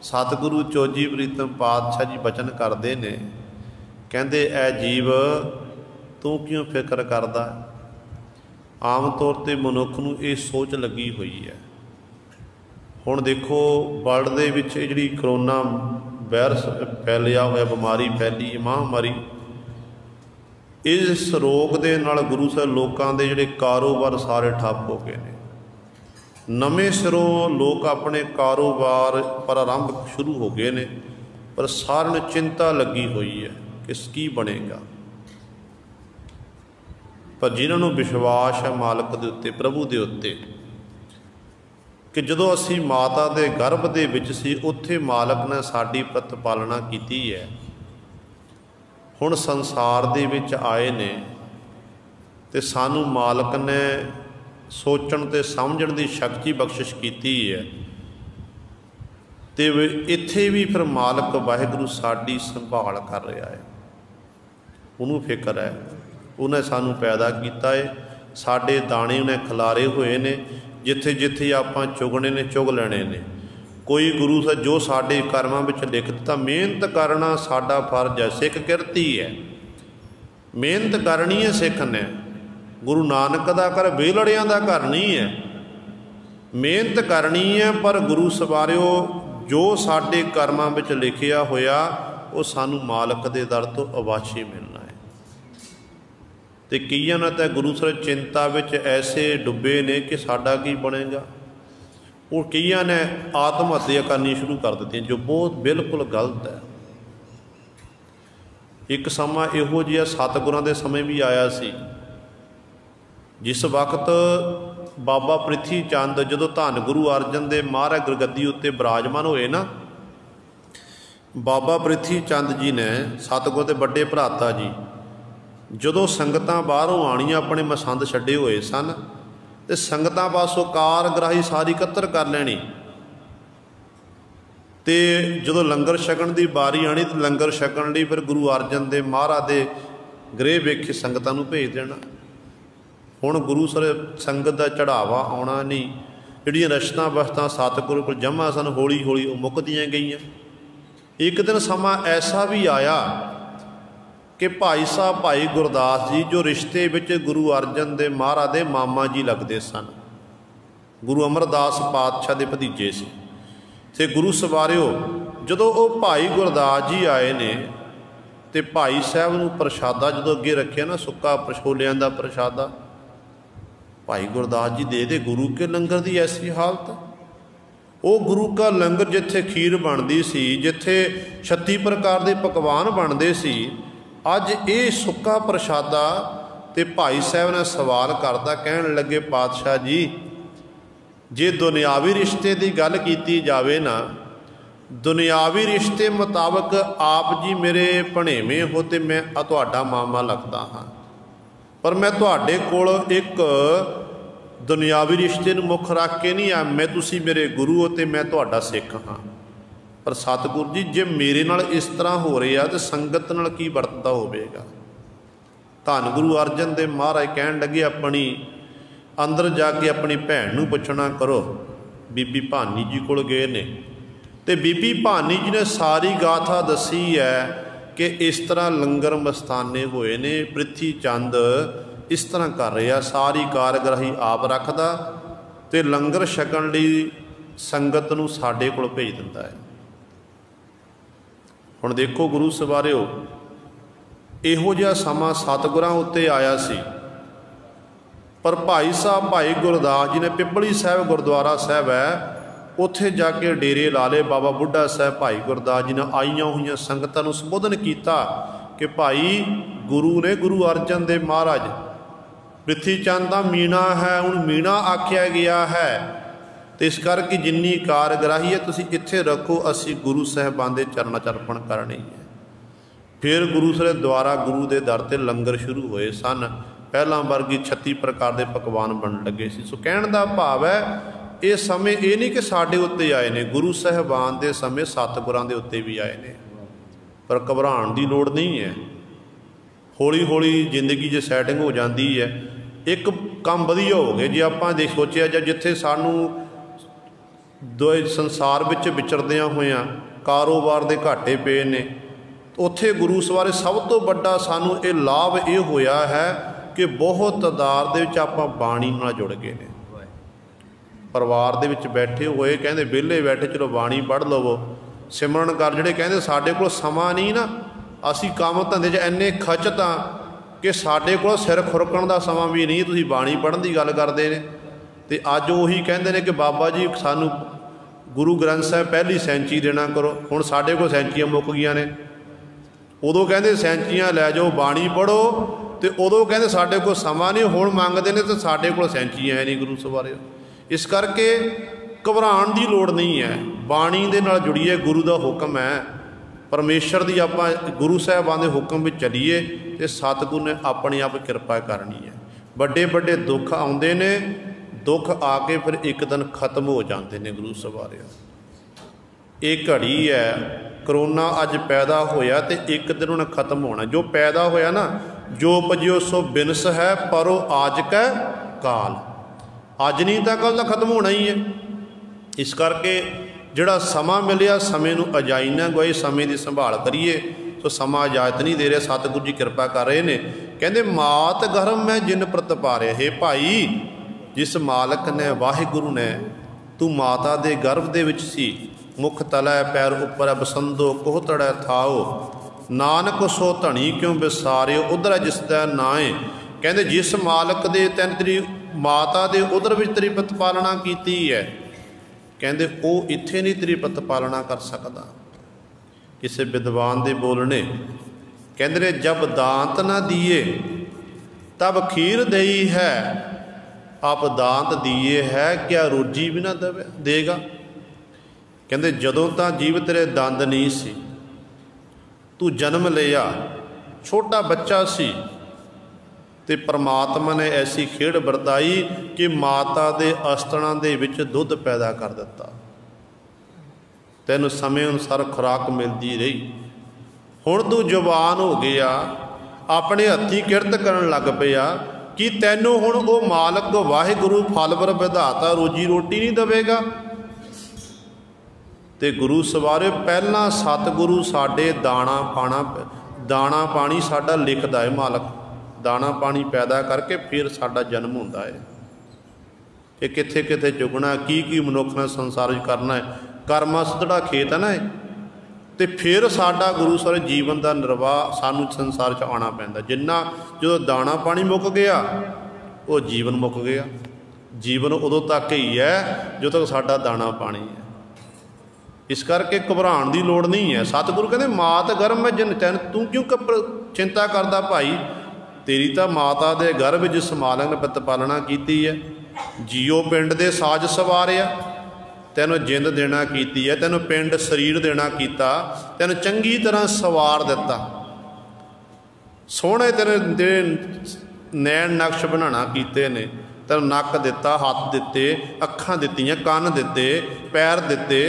सतगुरु चोजी प्रीतम पातशाह जी बचन करते हैं, कहते ऐ जीव तू क्यों फिक्र करदा। आम तौर पर मनुख नूं ये सोच लगी हुई है। हुण देखो वर्ल्ड दे विच जिहड़ी करोना वायरस फैलिया होया, बीमारी फैली, महामारी, इस रोग दे नाल गुरु साहब लोकां दे जिहड़े कारोबार सारे ठप्प हो गए ने। नवें सिरों लोग अपने कारोबार प्रारंभ शुरू हो गए ने, पर सारिਆਂ ਨੂੰ चिंता लगी हुई है कि की बनेगा। पर जिन्होंने विश्वास है मालक के उत्ते, प्रभु के उत्ते, कि जदों असी माता के गर्भ के विच सी उत्थे मालक ने साडी प्रतिपालना की है। हुण संसार दे विच आए ने ते सानू मालक ने सोचण ते समझण की शक्ति बख्शिश की है। तो इत्थे भी फिर मालक वाहिगुरू साडी संभाल कर रहा है। उन्होंने फिक्र है, उन्हें सानू पैदा किया है, साडे दाने उन्हें खिलारे हुए ने, जिथे जिथे आपां चुगने ने चुग लेने ने। कोई गुरु सा जो साडे कर्मां विच लिख दिता, मेहनत करना साडा फर्ज है। सिख किरती है, मेहनत करनी है सिख ने। गुरु नानक दा घर बेलड़ियां दा घर नहीं है, मेहनत करनी है। पर गुरु सवारिओ जो साडे कर्मां विच लिखिया होया वो सानू मालक दे दर तो अवाशी मिलना है। तो कईयां ने तो गुरु सर चिंता विच ऐसे डुबे ने कि साडा की बनेगा। और कईयां ने आत्म हत्या करनी शुरू कर दी, जो बहुत बिल्कुल गलत है। एक समा इहो जिहा सतगुरां दे समय भी आया सी, जिस वक्त बाबा प्रिथी चंद जदों धन गुरु अर्जन देव महाराज गुरगद्दी उत्ते विराजमान होए ना, बाबा प्रिथी चंद जी ने सतगुर के बड़े भराता जी जदों संगतां बाहरों आनियां अपने मसंद छड्डे हुए सन, तो संगतां पासों कार ग्राही सारी इकत्तर कर लैनी। तो जदों लंगर छकण की बारी आनी तो लंगर छकण लई फिर गुरु अर्जन देव महाराज के गृह वेखे संगतां नूं भेज देना। हुण गुरु सर संगत का चढ़ावा आना नहीं, जिहड़ियां रशतां बस्तां सतगुर कोल जमा सन हौली हौली वो मुकदियां गईयां। एक दिन समा ऐसा भी आया कि भाई साहब भाई गुरदास जी जो रिश्ते विच गुरु अर्जन देव महाराज दे मामा जी लगते सन, गुरु अमरदास पातशाह के भतीजे से। ते गुरु सवारिओ जदों वो भाई गुरदास जी आए ने, तो भाई साहब नूं प्रशादा जदों अगे रखे ना, सुक्का छोलियां दा प्रशादा, भाई गुरदास जी दे गुरु के लंगर की ऐसी हालत। वो गुरु का लंगर जिथे खीर बनती सी, जिथे 36 प्रकार के पकवान बनते सी, अज ये सुक्का प्रशादा। तो भाई साहब ने सवाल करता, कहन लगे पातशाह जी जे दुनियावी रिश्ते की गल की जाए ना, दुनियावी रिश्ते मुताबक आप जी मेरे भणेवें हो तो मैं तुहाडा मामा लगता हाँ, पर मैं तुहाडे कोल एक दुनियावी रिश्ते नूं मुख रख के नहीं आ, मैं तुसी मेरे गुरु हो तो मैं तुहाडा सिख हाँ। पर सतगुरु जी जे मेरे नाल इस तरह हो रहा तो संगत नाल की वरतदा होवेगा। धन गुरु अर्जन देव महाराज कहन लगे अपनी अंदर जाके अपनी भैन नूं पुछना करो। बीबी भानी जी कोल गए ने ते बीबी भानी जी ने सारी गाथा दसी है कि इस तरह लंगर मस्ताने होए ने, पृथ्वी चंद इस तरह कर रहा, सारी कारगराही आप रखदा ते लंगर छकण लई संगत नूं साडे कोल भेज दिंदा है। हुण देखो गुरु सवारिओ, इहो जिहा समा सतगुरां उत्ते आया सी, पर भाई साहब भाई गुरदास जी ने पिपली साहब गुरुद्वारा साहब है उत्थे जाके डेरे ला ले। बाबा बुढ़ा साहब भाई गुरदास जी ने आईयां हुई संगतां नूं संबोधन किया कि भाई गुरु ने गुरु अर्जन देव महाराज पृथ्वी चंद दा मीणा है, हुण मीणा आख्या गया है, तो इस करके जिन्नी कारगराही है तुसीं इत्थे रखो, असीं गुरु साहिबान दे चरणां 'च अर्पण करनी है। फिर गुरु साहिब द्वारा गुरु के दर ते लंगर शुरू होए सन। पहला वर्गी 36 प्रकार के पकवान बन लगे सी। सो कहण दा भाव है ये समय ये नहीं कि साडे उत्ते आए ने, गुरु साहिबान दे समय सतगुरां दे उत्ते भी आए ने, पर घबराउण दी लोड़ नहीं है। हौली हौली जिंदगी च सैटिंग हो जाती है। एक काम वधिया हो गए जे आपां दे सोचिया जाए, जिथे सानू दो संसार विच विचरदियां होइयां कारोबार दे घाटे पे ने, उत्थे गुरु सवारे सब तो वड्डा सानू ये लाभ ये होया है कि बहुत तादाद दे विच आपां बाणी नाल जुड़ गए ने। परिवार दे विच बैठे होए कहंदे विहले बैठे चलो बाणी पढ़ लवो, सिमरन कर, जिहड़े कहंदे साडे कोल समां नहीं ना, असीं काम धंधे च इन्ने खचत हां कि साडे कोल सिर खुरकण दा समां भी नहीं, तुसीं बाणी पढ़न दी गल करदे ने। ते अज उही कहंदे ने कि बाबा जी सानू गुरु ग्रंथ साहिब पहली सैंची देना करो। हुण साडे कोल सैंचियां मुक गईयां ने, उदों कहंदे सैंचियां लै जाओ बाणी पढ़ो, तो उदों कहंदे साडे कोल समां नहीं, हुण मंगदे ने तो साडे कोल सैंचियां है नहीं गुरु सवारे। इस करके घबराउण दी लोड़ नहीं है, बाणी दे नाल जुड़िए, गुरु दा हुक्म है, परमेश्वर दी आपां गुरु साहिबान दे हुक्म विच चलीए ते सतगुरु ने अपने आप कृपा करनी है। बड़े बड़े दुख आउंदे ने, दुख आके फिर एक दिन खत्म हो जाते हैं गुरु सवारे। ये घड़ी है, करोना अज पैदा होया तो एक दिन उन्हें खत्म होना। जो पैदा होया ना, जो उपजो सो बिनस है, परो आज कै काल, अज नहीं तो कल तो खत्म होना ही है। इस करके जिहड़ा समा मिलिया, समय नूं अजाई ना गवाई, समय की संभाल करिए। तो समा इजाजत नहीं दे रहा, सतगुरु जी कृपा कर रहे हैं। कहते मात गर्भ मैं जिन प्रतपारे, हे भाई जिस मालक ने वाहिगुरु ने तू माता दे गर्भ दे विच सी, मुख तलै पैर उपर बसंदो कोहतड़ै थाओ, नानक सो धनी क्यों विसारियो उधर जिसदा नाए। कहते जिस मालक दे तैन तेरी माता दे उधर विच तेरी प्रतिपालना कीती है, कहते वो इत्थे नहीं तेरी प्रतिपालना कर सकता। किसी विद्वान दे बोलने कहते ने जब दांत ना दिए तब खीर दई है, आप दांत दिए है क्या रोजी भी ना देगा। कहते जदों तक जीव तेरे दंद नहीं सी, तू जन्म लिया छोटा बच्चा सी, ते परमात्मा ने ऐसी खेड़ वरताई कि माता दे अस्तणां दे विच दुध पैदा कर दिता, तैनूं समय अनुसार खुराक मिलती रही। हुण तू जवान हो गया, अपने हत्थी किरत करन लग पिया, कि तैनूं हुण वो मालक वाहिगुरु फलवर विधाता रोजी रोटी नहीं देवेगा। तो गुरु सवारे पहला सतगुरु साडे दाणा दाणा पानी साडा लिखदा है, मालक दाणा पानी पैदा करके फिर साडा जन्म होंदा है। ये कित्थे कित्थे चुगना की मनुख ने संसार में करना है, कर्मा सुधड़ा खेत है ना। तो फिर साडा गुरु सवारे जीवन का निर्वाह सानू संसार च आना पैंदा। जिन्ना जो दाणा पानी मुक गया वो जीवन मुक गया। जीवन उदों तक ही है जो तक साडा दाणा पानी है। इस करके घबराउण की लोड़ नहीं है। सतगुरु कहते मात गर्भ में जिन तैन तू क्यों चिंता करता भाई, तेरी तो माता दे गर्भ जिस मालक ने प्रतिपालना की है। जियो पिंड दे साज सवारिया, तैनूं जिंद देना कीती है, तैनूं पिंड शरीर देना कीता, तैनूं चंगी तरह सवार दिता, सोहणे तेरे नैन नक्श बनाना कीते ने, तैनूं नक दिता, हत्थ दिते, अखां दित्तियां, कन दिते, पैर दिते,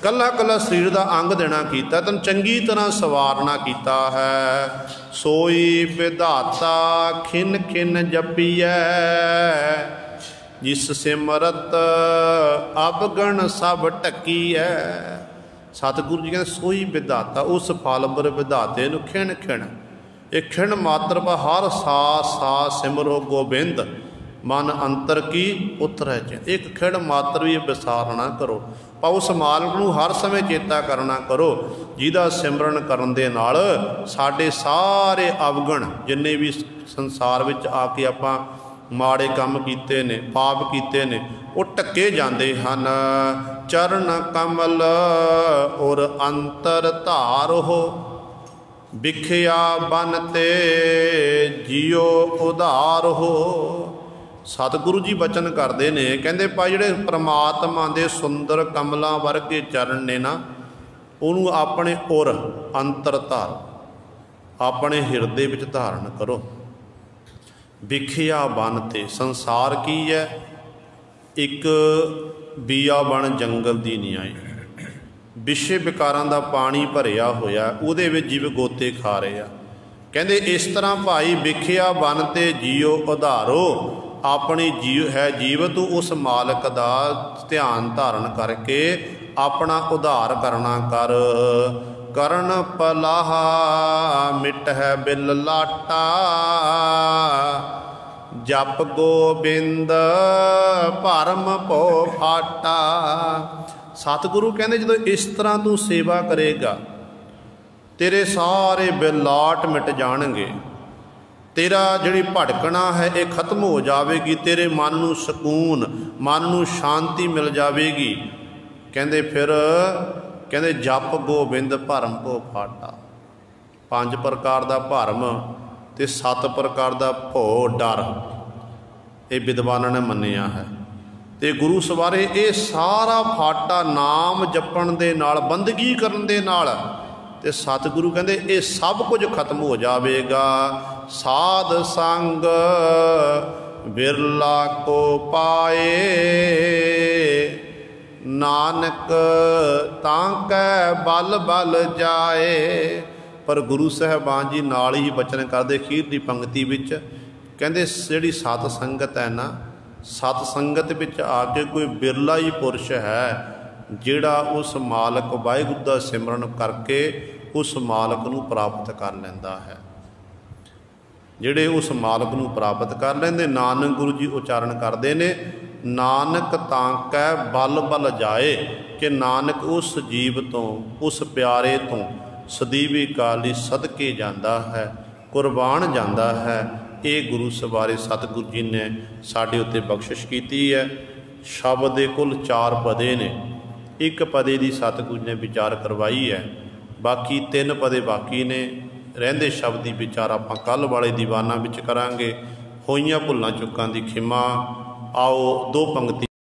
कला कला शरीर का अंग देना कीता, तन चंगी तरह सवारना कीता है। सोई विधाता खिन खिन जपीऐ, जिस सिमरत अवगण सब ढकीऐ। सतगुरु जी कहते सोई विधाता, उस फालबर विधाते नूं खिन खिन, एक खिन मात्र पर हर सा सा सिमरो गोबिंद, मन अंतर की उतरै चिंत। एक खिड़ मात्र भी विसार ना करो, पर उस मालक नूं हर समय चेता करना करो, जिहदा सिमरन करन दे नाल साडे सारे अवगण जिन्ने भी संसार विच आके आपां माड़े काम कीते ने, पाप कीते ने, वो ढके जाते हैं। चरण कमल और अंतर धार हो, बिखिया बनते जियो उधार हो। सतगुरु जी बचन करते ने, कहते भाई जिहड़े परमात्मा के सुंदर कमलों वर्गे चरण ने ना, उन्होंने अपने उर अंतर धार, अपने हिरदे विच धारण करो। बिखिया बनते, संसार की है एक बियाबन जंगल की न्याई, विषे विकारां दा पानी भरिया होया, उहदे विच जीव गोते खा रहे आ। कहते इस तरह भाई बिखिया बनते जियो उधारो, अपनी जीव है जीव तू उस मालक का ध्यान धारण करके अपना उधार करना कर। करण पलाहा मिट है बिल लाटा, जप गोबिंद भरम पो फाटा। सतगुरु कहते जो इस तरह तू सेवा करेगा, तेरे सारे बिलाट मिट जाणगे, तेरा जिहड़ी भटकना है ये खत्म हो जाएगी, तेरे मन नूं सकून, मन नूं शांति मिल जाएगी। कहते फिर कहते जप गोबिंद भरम पो फाटा, 5 प्रकार का भरम ते 7 प्रकार का भो डर, ये विद्वानां ने मन्निया है। ते गुरु सवारे ये सारा फाटा नाम जपण दे नाल, बंदगी करन दे नाल, ते सतगुरु कहते ये सब कुछ खत्म हो जाएगा। साध संग बिरला को पाए, नानक तांकै बल बल जाए। पर गुरु साहबान जी नाल ही बचन करते अखीरली पंक्ति विच, कहते जिहड़ी सत संगत है ना, सत संगत विच आके कोई बिरला ही पुरुष है जिहड़ा उस मालक वाहिगुरू दा सिमरन करके उस मालक नूं प्राप्त कर लैंदा है। जिहड़े उस मालक नूं प्राप्त कर लैंदे, नानक गुरु जी उचारण करते ने, नानक तांकै बल बल जाए, कि नानक उस जीव तो, उस प्यारे तो सदीवी काल लई सदके जाता है, कुरबान जाता है। ये गुरु सवारे सतगुरु जी ने साडे उत्ते बख्शिश कीती है। शब्द दे कुल 4 पदे ने, एक पदे की सतगुरु ने विचार करवाई है, बाकी 3 पदे बाकी ने। रहिंदे शब्द की विचार आपां कल वाले दीवाना विच करांगे। होईयां भुल्लां चुक्कां दी खिमा। आओ 2 पंक्ति